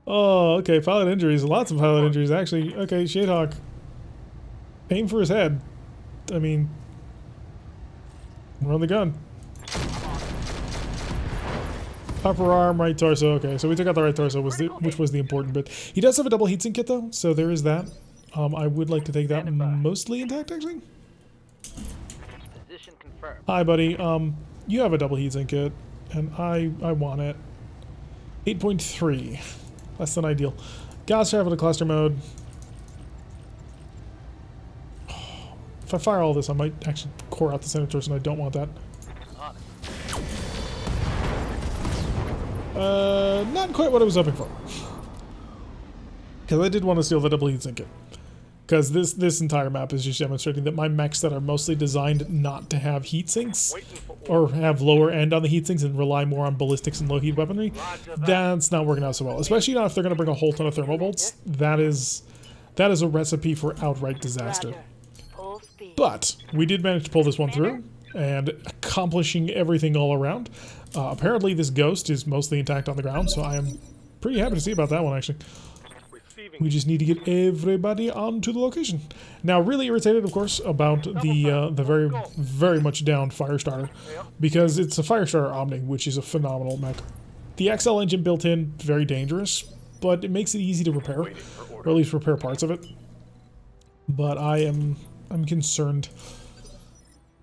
Oh, okay. Pilot injuries. Lots of pilot injuries, actually. Okay, Shadehawk. Aim for his head. I mean, run the gun. Upper arm, right torso. Okay, so we took out the right torso, which was the important bit. He does have a double heatsink kit, though, so there is that. I would like to take that mostly intact, actually. Position confirmed. Hi, buddy. You have a double heatsink kit, and I want it. 8.3. Less than ideal. Gauss travel to cluster mode. If I fire all this, I might actually core out the center torso, and I don't want that. Not quite what I was hoping for. Because I did want to steal the double heatsink kit. Because this entire map is just demonstrating that my mechs that are mostly designed not to have heat sinks or have lower end on the heat sinks and rely more on ballistics and low heat weaponry, that's not working out so well. Especially not if they're going to bring a whole ton of thermal bolts. That is a recipe for outright disaster. Full speed. But we did manage to pull this one through and accomplishing everything all around. Apparently this ghost is mostly intact on the ground, so I am pretty happy to see about that one actually. We just need to get everybody onto the location. Now, really irritated, of course, about the very, very much downed Firestarter, because it's a Firestarter Omni, which is a phenomenal mech. The XL engine built in, very dangerous, but it makes it easy to repair, or at least repair parts of it. But I'm concerned,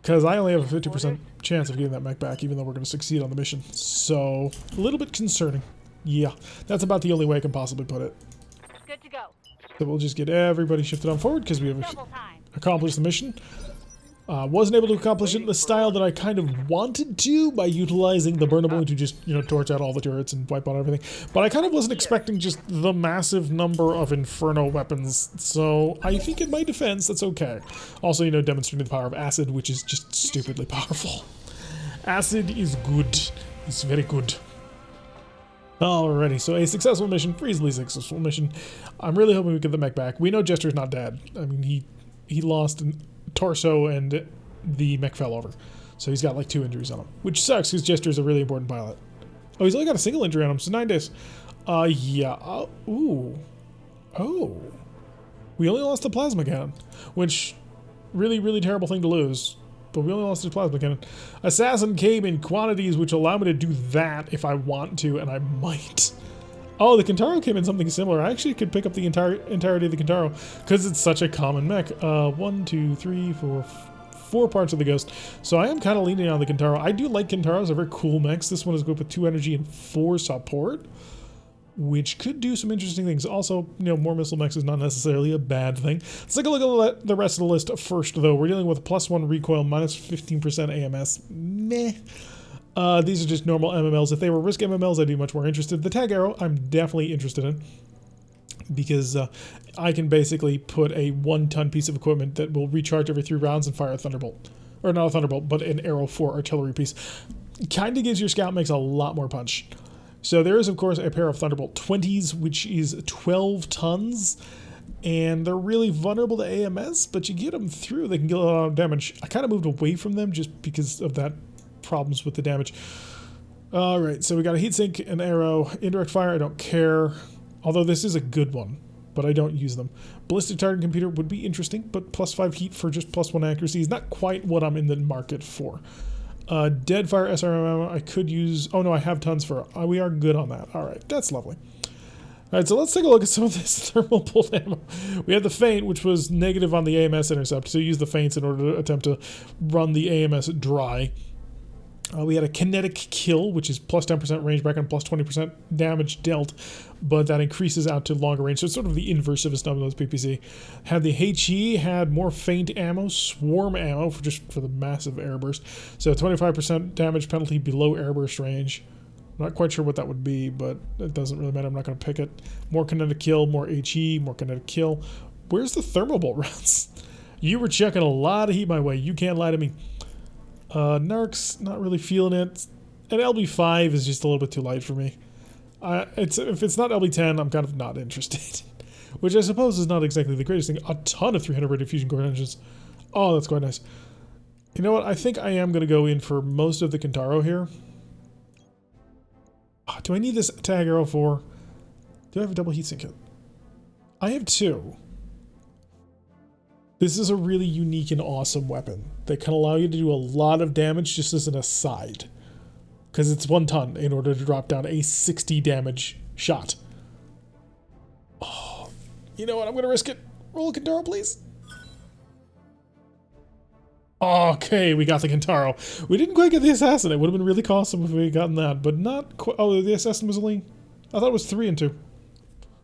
because I only have a 50% chance of getting that mech back, even though we're going to succeed on the mission. So, a little bit concerning. Yeah, that's about the only way I can possibly put it. Good to go. So we'll just get everybody shifted on forward because we have Double time. accomplished the mission. Wasn't able to accomplish it in the style that I kind of wanted to by utilizing the burnable to just, torch out all the turrets and wipe out everything. But I kind of wasn't expecting just the massive number of Inferno weapons. So I think in my defense, that's okay. Also, demonstrating the power of acid, which is just stupidly powerful. Acid is good. It's very good. Alrighty, so a successful mission, reasonably successful mission. I'm really hoping we get the mech back. We know Jester's not dead. I mean, he lost a torso and the mech fell over. So he's got like 2 injuries on him, which sucks because Jester's a really important pilot. Oh, he's only got a single injury on him, so 9 days. Yeah. Ooh. Oh. We only lost the plasma cannon, which really, really terrible thing to lose. But we only lost the plasma cannon. Assassin came in quantities which allow me to do that if I want to, and I might. Oh, the Kintaro came in something similar. I actually could pick up the entirety of the Kintaro because it's such a common mech. 1, 2, 3, 4, 4 parts of the Ghost. So I am kind of leaning on the Kintaro. I do like Kintaros. They're very cool mechs. This one is good with 2 energy and 4 support, which could do some interesting things. Also, more missile mechs is not necessarily a bad thing. Let's take a look at the rest of the list first, though. We're dealing with +1 recoil, -15% AMS. Meh. These are just normal MMLs. If they were risk MMLs, I'd be much more interested. The tag arrow, I'm definitely interested in, because I can basically put a 1-ton piece of equipment that will recharge every 3 rounds and fire a thunderbolt. Or not a thunderbolt, but an arrow for artillery piece. Kind of gives your scout mechs a lot more punch. So there is, of course, a pair of Thunderbolt 20s, which is 12 tons, and they're really vulnerable to AMS, but you get them through, they can get a lot of damage. I kind of moved away from them just because of that problems with the damage. Alright, so we got a heatsink, an arrow, indirect fire, I don't care, although this is a good one, but I don't use them. Ballistic target computer would be interesting, but +5 heat for just +1 accuracy is not quite what I'm in the market for. Deadfire SRM ammo, I could use... Oh no, I have tons for... we are good on that. Alright, that's lovely. Alright, so let's take a look at some of this thermal bolt ammo. We had the feint, which was negative on the AMS intercept, so use the feints in order to attempt to run the AMS dry. We had a kinetic kill, which is +10% range back and +20% damage dealt, but that increases out to longer range, so it's sort of the inverse of a stun with PPC. Had the HE, had more feint ammo, swarm ammo for the massive airburst, so 25% damage penalty below airburst range. I'm not quite sure what that would be, but it doesn't really matter. I'm not going to pick it. More kinetic kill, more HE, more kinetic kill. Where's the thermal bolt rounds? You were chucking a lot of heat my way. You can't lie to me. Narcs, not really feeling it. And LB5 is just a little bit too light for me. If it's not LB10, I'm kind of not interested. Which I suppose is not exactly the greatest thing. A ton of 300 rated fusion core engines. Oh, that's quite nice. You know what? I think I am going to go in for most of the Kintaro here. Oh, do I need this tag arrow for... Do I have a double heatsink kit? I have 2. This is a really unique and awesome weapon that can allow you to do a lot of damage just as an aside. Because it's 1 ton in order to drop down a 60 damage shot. Oh, you know what? I'm going to risk it. Roll a Kintaro, please. Okay, we got the Kintaro. We didn't quite get the Assassin. It would have been really awesome if we had gotten that, but not quite. Oh, the Assassin was only... I thought it was 3 and 2.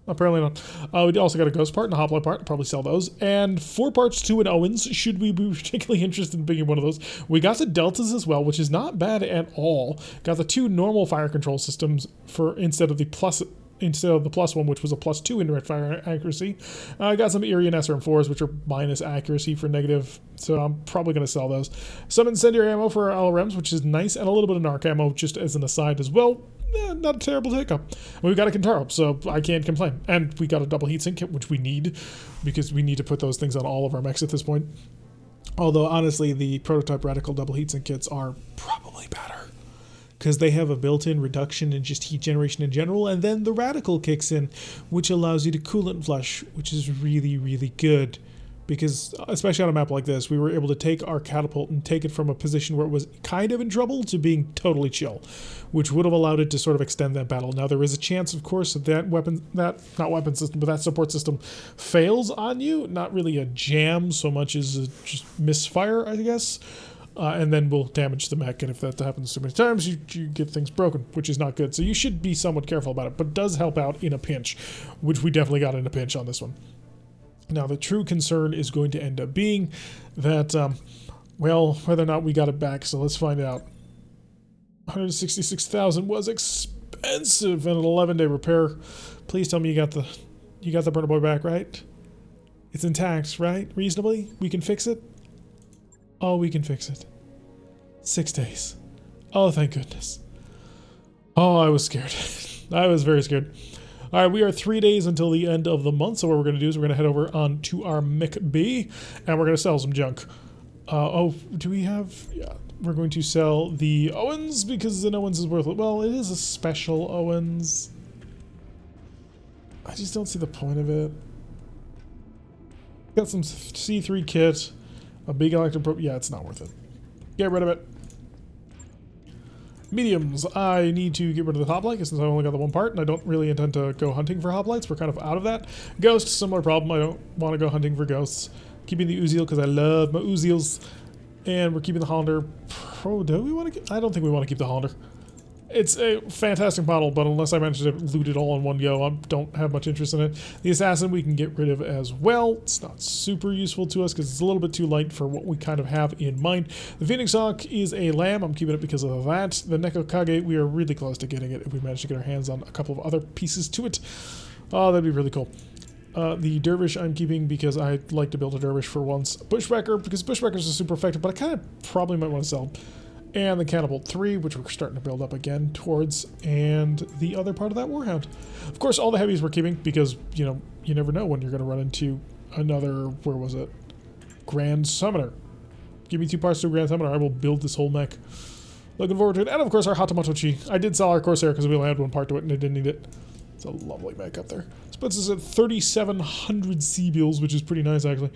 Apparently not. We also got a Ghost part and a Hoplite part. I'll probably sell those. And 4 parts, 2 and Owens, should we be particularly interested in picking one of those. We got the Deltas as well, which is not bad at all. Got the 2 normal fire control systems for instead of the plus instead of the +1, which was a +2 indirect fire accuracy. I got some Eerie and SRM4s, which are minus accuracy for negative, so I'm probably going to sell those. Some incendiary ammo for our LRMs, which is nice, and a little bit of narc ammo just as an aside as well. Not a terrible take-up. We've got a Kintaro, so I can't complain. And we got a double heatsink kit, which we need, because we need to put those things on all of our mechs at this point. Although, honestly, the prototype radical double heatsink kits are probably better, because they have a built-in reduction in just heat generation in general, and then the radical kicks in, which allows you to coolant flush, which is really, really good. Because, especially on a map like this, we were able to take our catapult and take it from a position where it was kind of in trouble to being totally chill, which would have allowed it to sort of extend that battle. Now, there is a chance, of course, that support system fails on you. Not really a jam so much as a just misfire, I guess. And then will damage the mech, and if that happens too many times, you get things broken, which is not good. So you should be somewhat careful about it, but it does help out in a pinch, which we definitely got in a pinch on this one. Now, the true concern is going to end up being that, well, whether or not we got it back, so let's find out. 166,000 was expensive and an 11-day repair. Please tell me you got the burner boy back, right? It's intact, right? Reasonably? We can fix it? Oh, we can fix it. 6 days. Oh, thank goodness. Oh, I was scared. I was very scared. All right, we are 3 days until the end of the month, so what we're going to do is we're going to head over on to our mech B, and we're going to sell some junk. Oh, do we have... Yeah, we're going to sell the Owens, because an Owens is worth it. Well, it is a special Owens. I just don't see the point of it. Got some C3 kit, a big electric probe. Yeah, it's not worth it. Get rid of it. Mediums, I need to get rid of the hoplite since I only got the one part, and I don't really intend to go hunting for hoplites. We're kind of out of that. Ghosts, similar problem. I don't want to go hunting for ghosts. Keeping the Uziel because I love my Uziels. And we're keeping the Hollander. Oh, do we want to? I don't think we want to keep the Hollander. It's a fantastic model, but unless I manage to loot it all in one go, I don't have much interest in it. The Assassin we can get rid of as well. It's not super useful to us because it's a little bit too light for what we kind of have in mind. The Phoenix Hawk is a lamb. I'm keeping it because of that. The Nekokage, we are really close to getting it if we manage to get our hands on a couple of other pieces to it. Oh, that'd be really cool. The Dervish I'm keeping because I'd like to build a Dervish for once. Bushwhacker, because Bushwhackers are super effective, but I kind of probably might want to sell them. And the Catapult 3, which we're starting to build up again towards, and the other part of that Warhound. Of course, all the heavies we're keeping because, you know, you never know when you're going to run into another, where was it? Grand Summoner. Give me 2 parts to a Grand Summoner. I will build this whole mech. Looking forward to it. And of course, our Hatamoto Chi. I did sell our Corsair because we only had 1 part to it and I didn't need it. It's a lovely mech up there. This puts us at 3,700 C-bills, which is pretty nice, actually.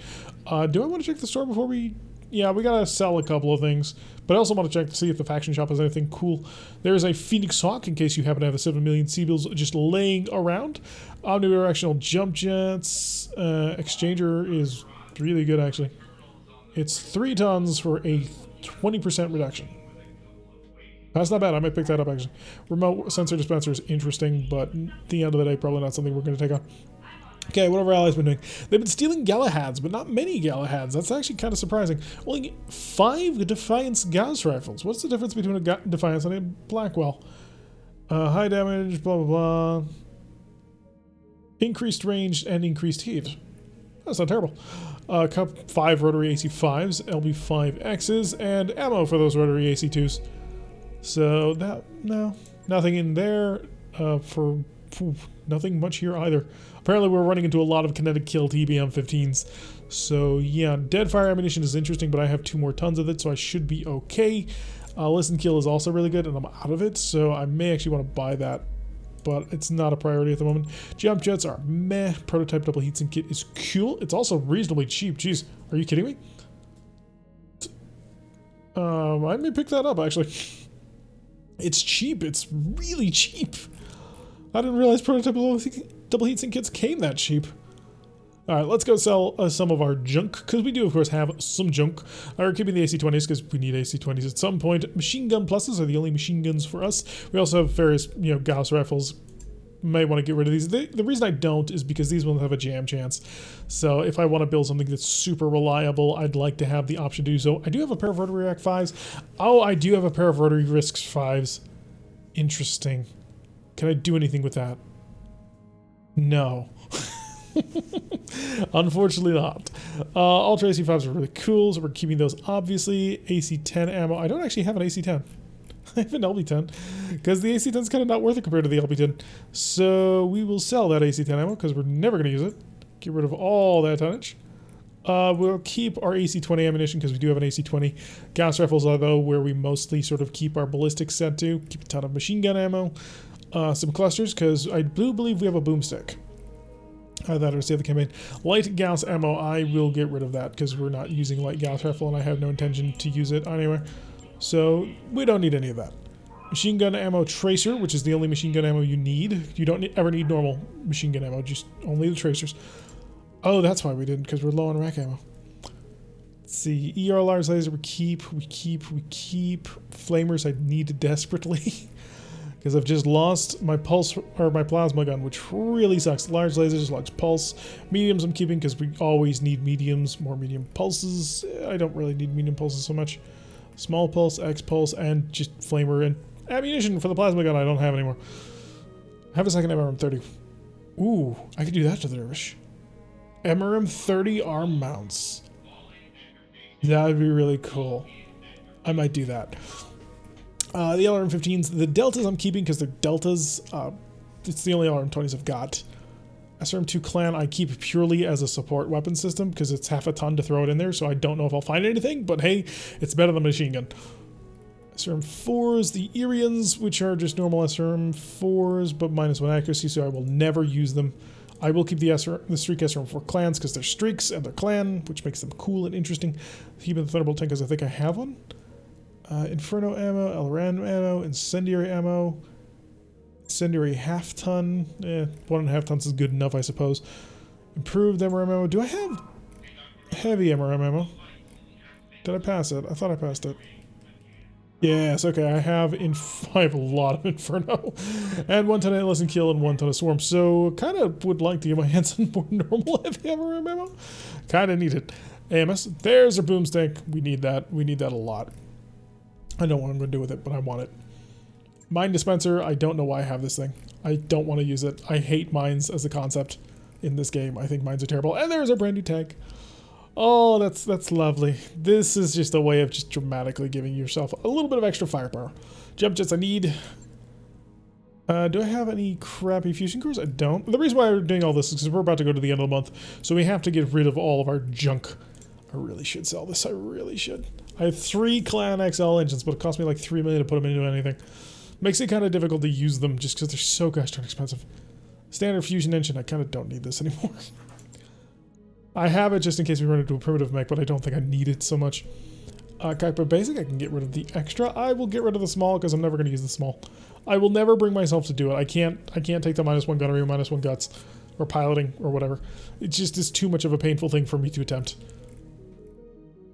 Do I want to check the store before we... Yeah, we gotta sell a couple of things, but I also want to check to see if the faction shop has anything cool. There's a Phoenix Hawk, in case you happen to have a 7 million C-bills just laying around. Omnidirectional jump jets. Exchanger is really good, actually. It's 3 tons for a 20% reduction. That's not bad. I might pick that up, actually. Remote sensor dispenser is interesting, but at the end of the day, probably not something we're going to take on. Okay, what have our allies been doing? They've been stealing Galahads, but not many Galahads. That's actually kind of surprising. Only 5 Defiance Gauss rifles. What's the difference between a Defiance and a Blackwell? High damage, blah, blah, blah. Increased range and increased heat. That's not terrible. Cup 5 rotary AC5s, LB5Xs, and ammo for those rotary AC2s. So that, no, nothing in there nothing much here either. Apparently we're running into a lot of kinetic kill TBM-15s. So yeah, Deadfire ammunition is interesting, but I have 2 more tons of it, so I should be okay. Listen Kill is also really good, and I'm out of it, so I may actually want to buy that. But it's not a priority at the moment. Jump jets are meh. Prototype double heatsink kit is cool. It's also reasonably cheap. Jeez, are you kidding me? I may pick that up, actually. It's cheap. It's really cheap. I didn't realize prototype double heatsink kits came that cheap. Alright, let's go sell some of our junk, because we do, of course, have some junk. We're keeping the AC-20s, because we need AC-20s at some point. Machine gun pluses are the only machine guns for us. We also have various, you know, Gauss rifles. May want to get rid of these. The reason I don't is because these ones have a jam chance. So if I want to build something that's super reliable, I'd like to have the option to do so. I do have a pair of Rotary Rack 5s. Oh, I do have a pair of Rotary Risks 5s. Interesting. Can I do anything with that? No. Unfortunately not. Ultra AC5s are really cool, so we're keeping those obviously. AC10 ammo. I don't actually have an AC10. I have an LB10 because the AC10 is kind of not worth it compared to the LB10. So we will sell that AC10 ammo because we're never going to use it. Get rid of all that tonnage. We'll keep our AC20 ammunition because we do have an AC20. Gas rifles are though where we mostly sort of keep our ballistics set to. Keep a ton of machine gun ammo. Some clusters because I do believe we have a boomstick. That is the other campaign. Light Gauss ammo, I will get rid of that because we're not using light Gauss rifle and I have no intention to use it anyway. So we don't need any of that. Machine gun ammo tracer, which is the only machine gun ammo you need. You don't ever need normal machine gun ammo, just only the tracers. Oh, that's why we didn't, because we're low on rack ammo. Let's see, ER large laser we keep. Flamers I need desperately. Because I've just lost my pulse or my plasma gun, which really sucks. Large lasers, large pulse. Mediums I'm keeping because we always need mediums, more medium pulses. I don't really need medium pulses so much. Small pulse, X pulse, and just flamer and ammunition for the plasma gun I don't have anymore. I have a second MRM-30. Ooh, I could do that to the dervish. MRM-30 arm mounts. That would be really cool. I might do that. The LRM-15s, the deltas I'm keeping because they're deltas. It's the only LRM-20s I've got. SRM-2 Clan I keep purely as a support weapon system because it's half a ton to throw it in there, so I don't know if I'll find anything, but hey, it's better than a machine gun. SRM-4s, the Irians, which are just normal SRM-4s, but -1 accuracy, so I will never use them. I will keep the Streak SRM-4 Clans because they're streaks and they're clan, which makes them cool and interesting. Keeping the Thunderbolt 10 because I think I have one. Inferno ammo, LRN ammo, Incendiary ammo, Incendiary half-ton. 1.5 tons is good enough, I suppose. Improved MRM ammo. Do I have heavy MRM ammo? Did I pass it? I thought I passed it. Yes, okay, I have a lot of Inferno. And 1 ton of Endless and Kill and 1 ton of Swarm. So, kind of would like to get my hands on more normal heavy MRM ammo. Kind of need it. AMS. There's our boomstick. We need that. We need that a lot. I don't know what I'm going to do with it, but I want it. Mine dispenser, I don't know why I have this thing. I don't want to use it. I hate mines as a concept in this game. I think mines are terrible. And there's our brand new tank. Oh, that's lovely. This is just a way of just dramatically giving yourself a little bit of extra firepower. Jump jets I need. Do I have any crappy fusion cores? I don't. The reason why we're doing all this is because we're about to go to the end of the month, so we have to get rid of all of our junk. I really should sell this. I really should. I have 3 Clan XL engines, but it cost me like $3 million to put them into anything. Makes it kind of difficult to use them just because they're so gosh darn expensive. Standard fusion engine, I kind of don't need this anymore. I have it just in case we run into a primitive mech, but I don't think I need it so much. Kuiper basic, I can get rid of the extra. I will get rid of the small because I'm never going to use the small. I will never bring myself to do it. I can't take the -1 gunnery or -1 guts or piloting or whatever. It just is too much of a painful thing for me to attempt.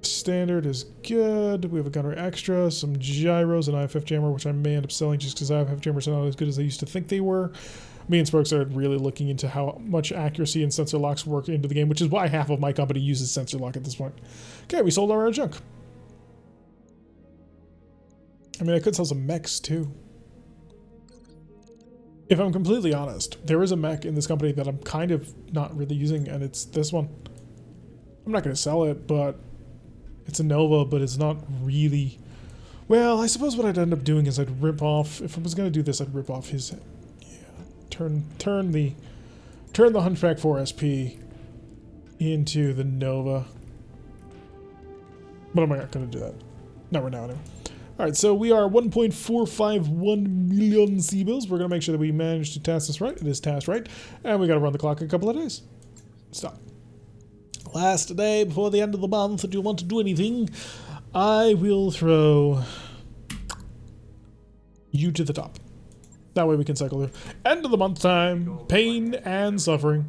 Standard is good. We have a gunnery extra, some gyros, and IFF jammer, which I may end up selling just because IFF jammers are not as good as I used to think they were. Me and Spokes are really looking into how much accuracy and sensor locks work into the game, which is why half of my company uses sensor lock at this point. Okay, we sold our junk. I mean, I could sell some mechs too. If I'm completely honest, there is a mech in this company that I'm kind of not really using, and it's this one. I'm not going to sell it, but it's a Nova, but it's not really... Well, I suppose what I'd end up doing is I'd rip off... If I was going to do this, I'd rip off his... Turn the Hunchback 4 SP into the Nova. But I'm not going to do that. Not right now, anyway. Alright, so we are 1.451 million C-bills. We're going to make sure that we manage to task this right. It is tasked right. And we got to run the clock a couple of days. Stop. Last day before the end of the month, if you want to do anything, I will throw you to the top. That way we can cycle through. End of the month time, pain and suffering.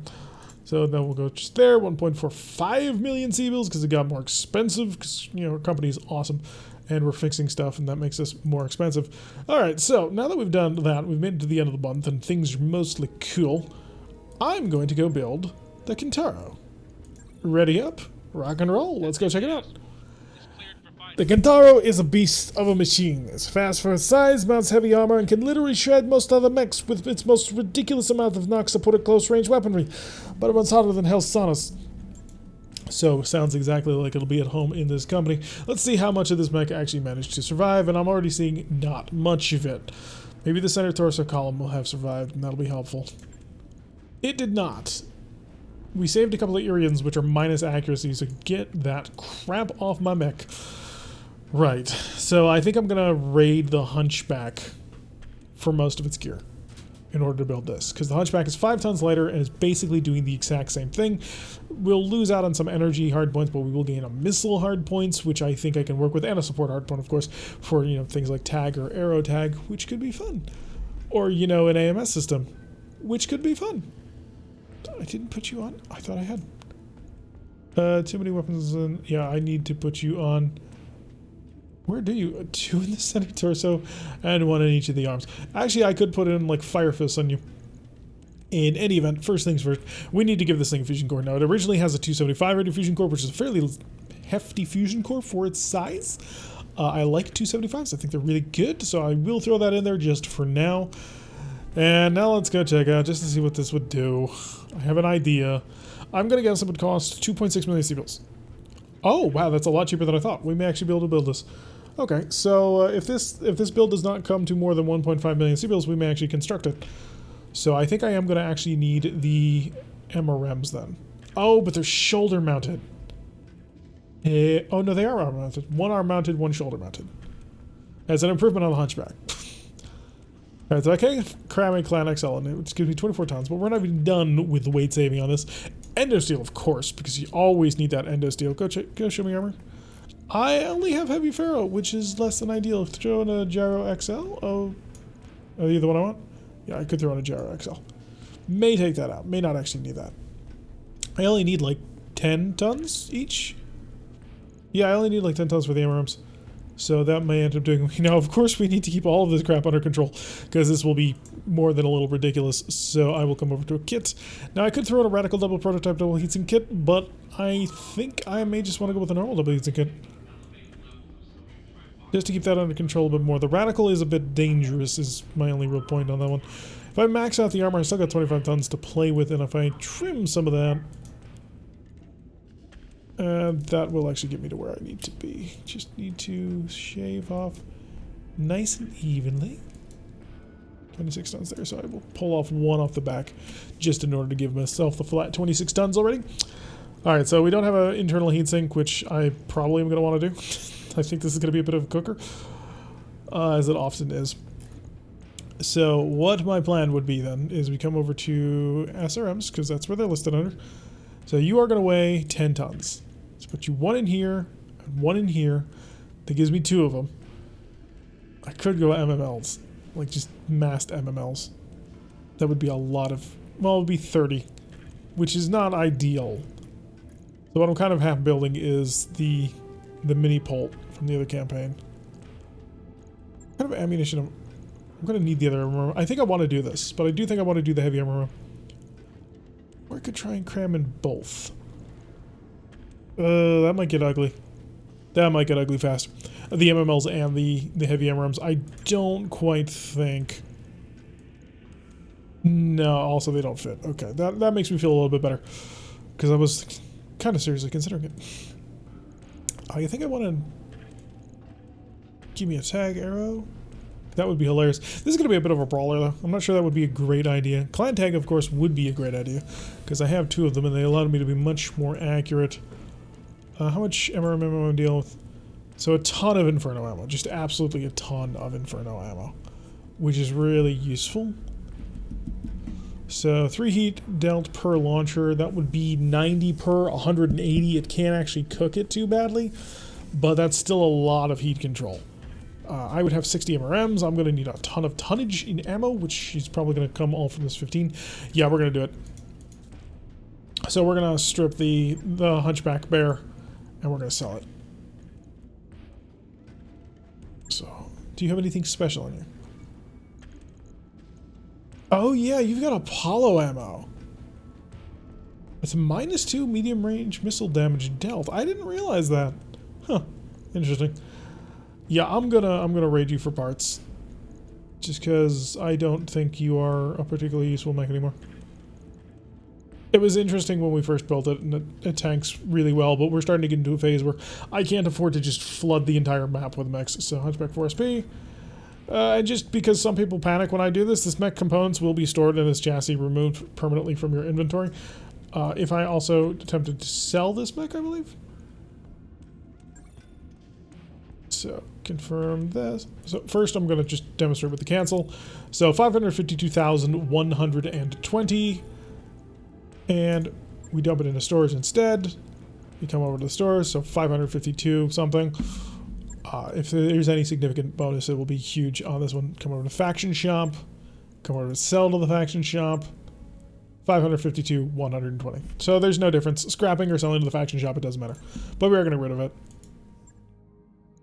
So then we'll go just there, 1.45 million C-bills because it got more expensive because, you know, our company is awesome and we're fixing stuff and that makes us more expensive. All right, so now that we've done that, we've made it to the end of the month and things are mostly cool. I'm going to go build the Kintaro. Ready up, rock and roll. Let's go check it out. The Kentaro is a beast of a machine. It's fast for its size, mounts heavy armor, and can literally shred most other mechs with its most ridiculous amount of knock supported close range weaponry. But it runs hotter than hell's sauna. So, sounds exactly like it'll be at home in this company. Let's see how much of this mech actually managed to survive, and I'm already seeing not much of it. Maybe the center torso column will have survived, and that'll be helpful. It did not. We saved a couple of Irians, which are minus accuracy, so get that crap off my mech. Right, so I think I'm going to raid the Hunchback for most of its gear in order to build this, because the Hunchback is 5 tons lighter and is basically doing the exact same thing. We'll lose out on some energy hard points, but we will gain a missile hard points, which I think I can work with, and a support hard point, of course, for, you know, things like tag or arrow tag, which could be fun. Or, you know, an AMS system, which could be fun. I didn't put you on? I thought I had. Too many weapons, and yeah, I need to put you on. Where do you? 2 in the center torso and 1 in each of the arms. Actually, I could put in like fire fists on you. In any event, first things first, we need to give this thing a fusion core. Now, it originally has a 275 rated fusion core, which is a fairly hefty fusion core for its size. I like 275s. I think they're really good, so I will throw that in there just for now. And now let's go check out just to see what this would do. I have an idea. I'm going to guess it would cost 2.6 million C-bills. Oh, wow, that's a lot cheaper than I thought. We may actually be able to build this. Okay, so if this build does not come to more than 1.5 million C-bills, we may actually construct it. So I think I am going to actually need the MRMs then. Oh, but they're shoulder mounted. Oh, no, they are arm mounted. 1 arm mounted, 1 shoulder mounted. As an improvement on the Hunchback. Alright, so I can cram a Clan XL in it, which gives me 24 tons, but we're not even done with the weight saving on this. Endo steel, of course, because you always need that endo steel. Go show me armor. I only have heavy ferro, which is less than ideal. Throw in a Gyro XL. Oh, are you the one I want? Yeah, I could throw in a Gyro XL. May take that out. May not actually need that. I only need like 10 tons each. Yeah, I only need like 10 tons for the MRMs. So that may end up doing... Now, of course, we need to keep all of this crap under control, because this will be more than a little ridiculous. So I will come over to a kit. Now, I could throw in a radical double prototype double heatsink kit, but I think I may just want to go with a normal double heatsink kit. Just to keep that under control a bit more. The radical is a bit dangerous, is my only real point on that one. If I max out the armor, I still got 25 tons to play with, and if I trim some of that... that will actually get me to where I need to be. Just need to shave off nice and evenly. 26 tons there, so I will pull off 1 off the back just in order to give myself the flat 26 tons already. Alright, so we don't have an internal heatsink, which I probably am going to want to do. I think this is going to be a bit of a cooker, as it often is. So what my plan would be then is we come over to SRMs, because that's where they're listed under. So you are going to weigh 10 tons. Let's put you 1 in here and 1 in here. That gives me 2 of them. I could go MMLs, like just massed MMLs. That would be a lot of, well, it would be 30, which is not ideal. So what I'm kind of half building is the mini Polt from the other campaign. What kind of ammunition I'm going to need the other armor. I think I want to do this, but I do think I want to do the heavy armor. Or I could try and cram in both. That might get ugly. That might get ugly fast. The MMLs and the heavy MRMs. I don't quite think... No, also they don't fit. Okay, that makes me feel a little bit better. Because I was kind of seriously considering it. I think I want to... Give me a tag arrow. That would be hilarious. This is going to be a bit of a brawler, though. I'm not sure that would be a great idea. Clan tag, of course, would be a great idea. Because I have 2 of them, and they allowed me to be much more accurate. How much MRM ammo I deal with? So a ton of Inferno ammo. Just absolutely a ton of Inferno ammo. Which is really useful. So 3 heat dealt per launcher. That would be 90 per 180. It can't actually cook it too badly. But that's still a lot of heat control. I would have 60 MRMs. I'm going to need a ton of tonnage in ammo, which is probably going to come all from this 15. Yeah, we're going to do it. So we're going to strip the Hunchback Bear, and we're going to sell it. So, do you have anything special in here? Oh yeah, you've got Apollo ammo. It's -2 medium range missile damage dealt. I didn't realize that. Huh, interesting. Yeah, I'm gonna raid you for parts. Just because I don't think you are a particularly useful mech anymore. It was interesting when we first built it, and it tanks really well, but we're starting to get into a phase where I can't afford to just flood the entire map with mechs. So Hunchback 4SP. And just because some people panic when I do this mech components will be stored in this chassis, removed permanently from your inventory. If I also attempted to sell this mech, I believe. So, confirm this. So, first I'm going to just demonstrate with the cancel. So, 552,120. And we dump it into stores instead. We come over to the stores, so 552 something. If there's any significant bonus, it will be huge on this one. Come over to faction shop. Come over to sell to the faction shop. 552, 120. So there's no difference. Scrapping or selling to the faction shop, it doesn't matter. But we are going to get rid of it.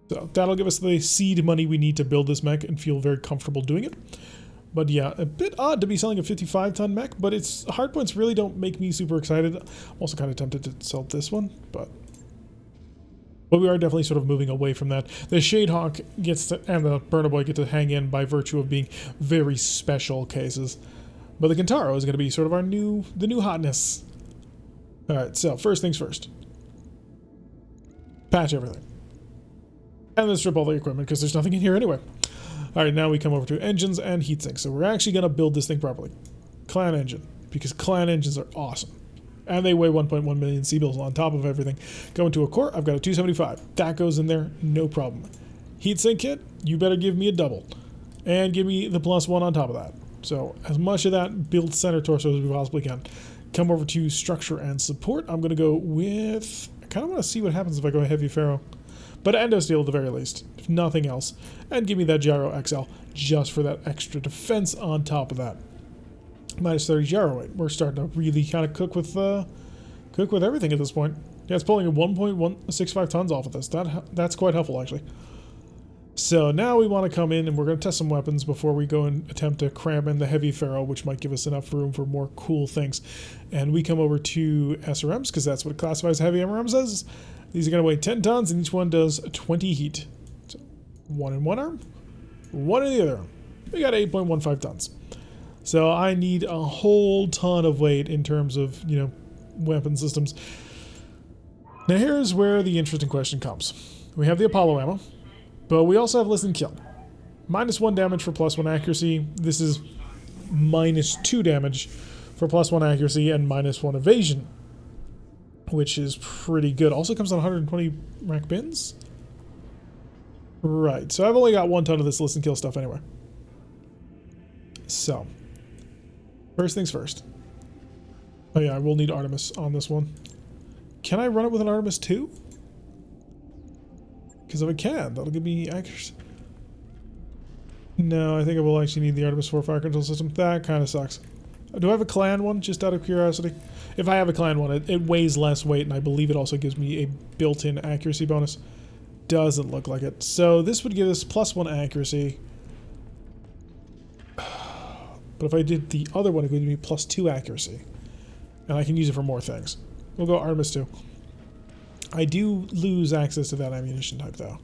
So that'll give us the seed money we need to build this mech and feel very comfortable doing it. But yeah, a bit odd to be selling a 55-ton mech, but its hardpoints really don't make me super excited. I'm also kind of tempted to sell this one, but we are definitely sort of moving away from that. The Shadehawk gets to, and the Burner Boy get to hang in by virtue of being very special cases. But the Kentaro is going to be sort of the new hotness. All right, so first things first. Patch everything. And then strip all the equipment because there's nothing in here anyway. All right, now we come over to engines and heatsinks. So we're actually going to build this thing properly. Clan engine, because clan engines are awesome. And they weigh 1.1 million C-bills on top of everything. Going to a core, I've got a 275. That goes in there, no problem. Heatsink kit, you better give me a double. And give me the +1 on top of that. So as much of that build center torso as we possibly can. Come over to structure and support. I'm going to go with... I kind of want to see what happens if I go heavy ferro. But endo steel at the very least, if nothing else. And give me that gyro XL just for that extra defense on top of that. -30 gyro weight. We're starting to really kind of cook with everything at this point. Yeah, it's pulling 1.165 tons off of this. That's quite helpful actually. So now we want to come in and we're going to test some weapons before we go and attempt to cram in the heavy ferro, which might give us enough room for more cool things. And we come over to SRMs because that's what it classifies heavy MRMs as. These are going to weigh 10 tons and each one does 20 heat. So one in one arm, one in the other arm. We got 8.15 tons. So I need a whole ton of weight in terms of, weapon systems. Now here's where the interesting question comes. We have the Apollo ammo, but we also have listen kill. -1 damage for +1 accuracy. This is -2 damage for +1 accuracy and -1 evasion, which is pretty good. Also comes on 120 rack bins. Right, so I've only got 1 ton of this listen kill stuff anyway. So, first things first. Oh yeah, I will need Artemis on this one. Can I run it with an Artemis 2? Because if I can, that'll give me accuracy. No, I think I will actually need the Artemis 4 fire control system. That kind of sucks. Do I have a clan one, just out of curiosity? If I have a clan one, it weighs less weight, and I believe it also gives me a built-in accuracy bonus. Doesn't look like it. So this would give us +1 accuracy. But if I did the other one, it would give me +2 accuracy. And I can use it for more things. We'll go Artemis 2. I do lose access to that ammunition type, though.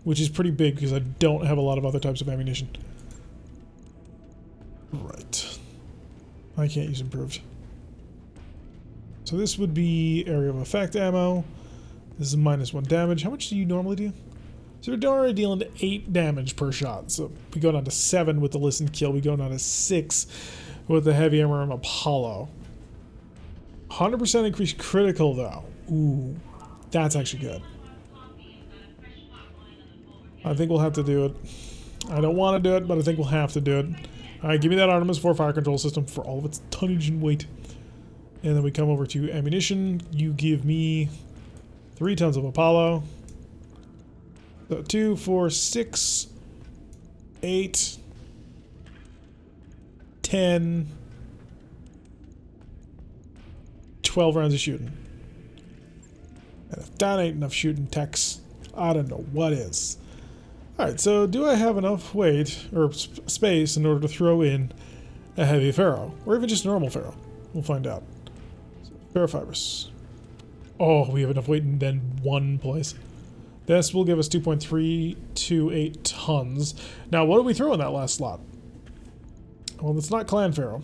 Which is pretty big, because I don't have a lot of other types of ammunition. Right. I can't use improved. So this would be area of effect ammo. This is -1 damage. How much do you normally do? So we're already dealing 8 damage per shot. So we go down to 7 with the listen kill. We go down to 6 with the heavy MRM Apollo. 100% increased critical though. Ooh, that's actually good. I think we'll have to do it. I don't want to do it, but I think we'll have to do it. Alright, give me that Artemis 4 fire control system for all of its tonnage and weight. And then we come over to ammunition. You give me 3 tons of Apollo. So 2, 4, 6, 8, 10, 12 rounds of shooting. And if that ain't enough shooting, Tex, I don't know what is. Alright, so do I have enough weight, or space, in order to throw in a heavy ferro? Or even just normal ferro? We'll find out. So, ferrofibrous. Oh, we have enough weight in then one place. This will give us 2.328 tons. Now, what do we throw in that last slot? Well, it's not Clan Pharaoh.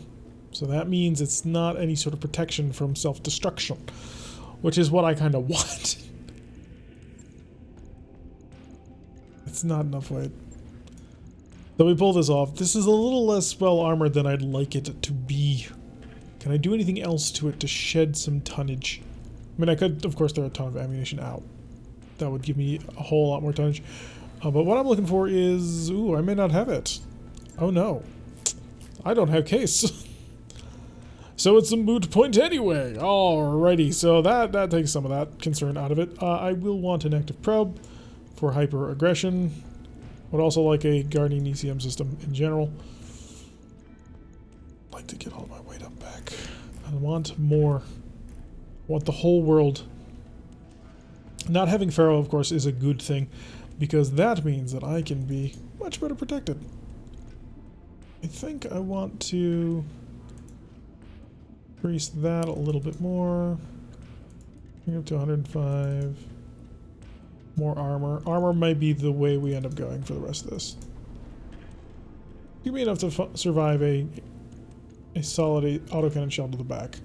So that means it's not any sort of protection from self-destruction, which is what I kind of want. It's not enough weight. So we pull this off. This is a little less well armored than I'd like it to be. Can I do anything else to it to shed some tonnage? I mean, I could, of course, throw a ton of ammunition out. That would give me a whole lot more tonnage. But what I'm looking for is... Ooh, I may not have it. Oh, no. I don't have case. So it's a moot point anyway. Alrighty, so that takes some of that concern out of it. I will want an active probe for hyper aggression. Would also like a guardian ECM system in general. I'd like to get all my weight up back. I want more. I want the whole world. Not having Pharaoh, of course, is a good thing, because that means that I can be much better protected. I think I want to increase that a little bit more. Bring up to 105. More armor. Armor might be the way we end up going for the rest of this. Give me enough to survive a solid autocannon shell to the back.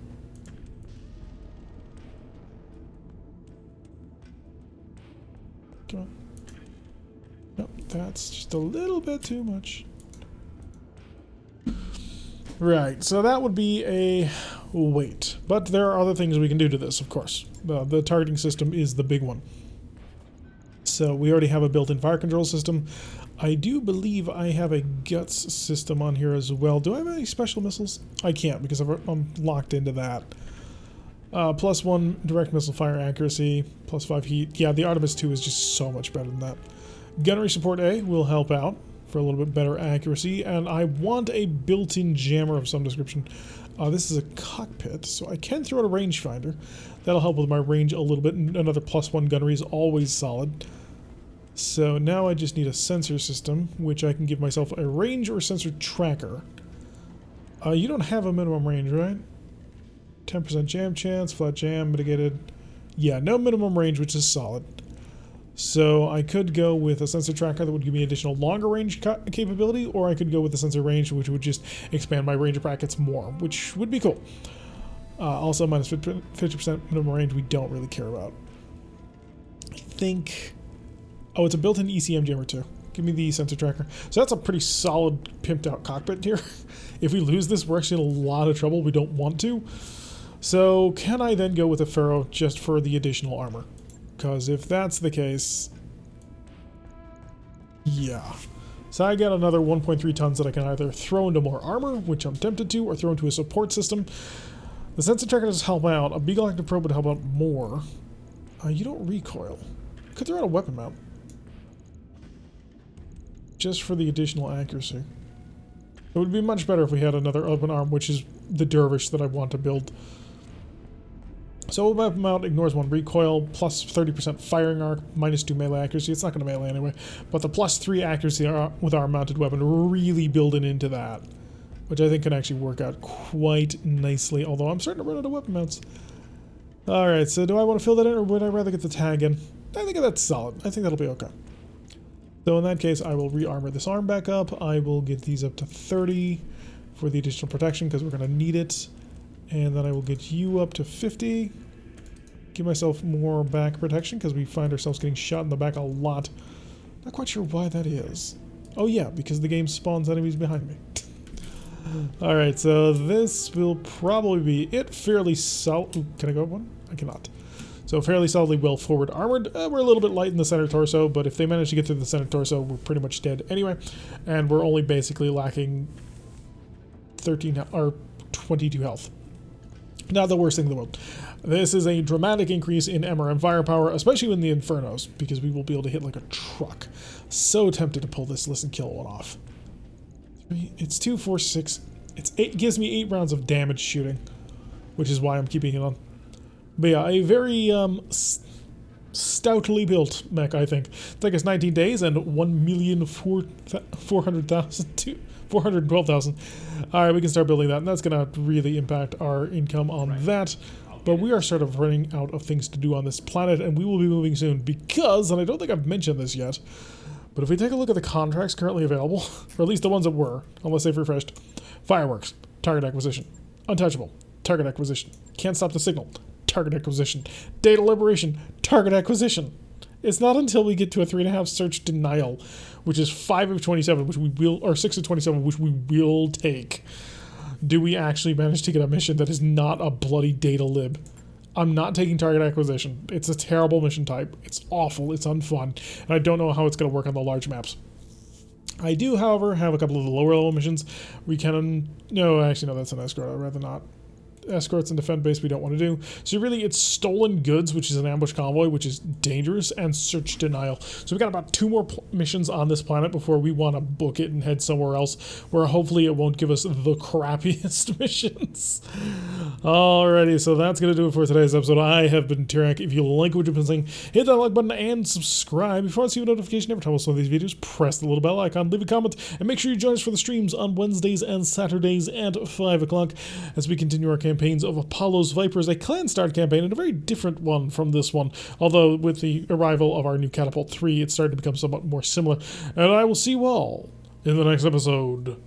Come on. Nope, that's just a little bit too much. Right, so that would be a wait. But there are other things we can do to this, of course. The targeting system is the big one. So we already have a built-in fire control system. I do believe I have a guts system on here as well. Do I have any special missiles? I can't because I'm locked into that. +1 direct missile fire accuracy, +5 heat. Yeah, the Artemis 2 is just so much better than that. Gunnery support A will help out for a little bit better accuracy, and I want a built-in jammer of some description. This is a cockpit, so I can throw out a rangefinder. That'll help with my range a little bit, and another +1 gunnery is always solid. So now I just need a sensor system, which I can give myself a range or sensor tracker. You don't have a minimum range, right? 10% jam chance, flat jam, mitigated. Yeah, no minimum range, which is solid. So I could go with a sensor tracker that would give me additional longer range capability, or I could go with a sensor range, which would just expand my range brackets more, which would be cool. Also, minus 50% minimum range we don't really care about. I think... Oh, it's a built-in ECM jammer too. Give me the sensor tracker. So that's a pretty solid, pimped out cockpit here. If we lose this, we're actually in a lot of trouble. We don't want to. So can I then go with a Pharaoh just for the additional armor? Because if that's the case... Yeah. So I got another 1.3 tons that I can either throw into more armor, which I'm tempted to, or throw into a support system. The sensor tracker does help out. A Beagle Active Probe would help out more. You don't recoil. Could throw out a weapon mount. Just for the additional accuracy. It would be much better if we had another open arm, which is the Dervish that I want to build. So a weapon mount ignores 1 recoil, plus 30% firing arc, minus 2 melee accuracy. It's not going to melee anyway. But the plus 3 accuracy with our mounted weapon really building into that, which I think can actually work out quite nicely, although I'm starting to run out of weapon mounts. Alright, so do I want to fill that in, or would I rather get the tag in? I think that's solid. I think that'll be okay. So in that case, I will re-armor this arm back up. I will get these up to 30 for the additional protection, because we're going to need it. And then I will get you up to 50. Give myself more back protection, because we find ourselves getting shot in the back a lot. Not quite sure why that is. Oh yeah, because the game spawns enemies behind me. Alright, so this will probably be it. Fairly solid. Can I go up one? I cannot. So fairly solidly well forward armored. We're a little bit light in the center torso, but if they manage to get through the center torso, we're pretty much dead anyway. And we're only basically lacking 13 or 22 health. Not the worst thing in the world. This is a dramatic increase in MRM firepower, especially in the Infernos, because we will be able to hit like a truck. So tempted to pull this listen kill one off. It's 2, 4, 6. It gives me 8 rounds of damage shooting, which is why I'm keeping it on. But yeah, a very stoutly built mech, I think. It took us 19 days and 1,400,000 to 412,000. All right, we can start building that, and that's going to really impact our income on that. But we are sort of running out of things to do on this planet, and we will be moving soon because, and I don't think I've mentioned this yet, but if we take a look at the contracts currently available, or at least the ones that were, unless they've refreshed: fireworks, target acquisition; untouchable, target acquisition; can't stop the signal, target acquisition; data liberation, target acquisition. It's not until we get to a 3.5 search denial, which is 5 of 27, which we will, or 6 of 27, which we will take, do we actually manage to get a mission that is not a bloody data lib. I'm not taking target acquisition. It's a terrible mission type. It's awful. It's unfun. And I don't know how it's going to work on the large maps. I do, however, have a couple of the lower level missions. We can... No, actually, no, that's an escort. I'd rather not. Escorts and defend base we don't want to do. So really it's stolen goods, which is an ambush convoy, which is dangerous, and search denial. So we've got about 2 more missions on this planet before we want to book it and head somewhere else where hopefully it won't give us the crappiest missions. Alrighty, so that's going to do it for today's episode. I have been Tyrak. If you like what you've been seeing, hit that like button and subscribe. If you want to see a notification every time I post one of these videos, press the little bell icon, leave a comment, and make sure you join us for the streams on Wednesdays and Saturdays at 5 o'clock as we continue our campaigns of Apollo's Vipers, a clan start campaign, and a very different one from this one, although with the arrival of our new Catapult 3, it's starting to become somewhat more similar. And I will see you all in the next episode.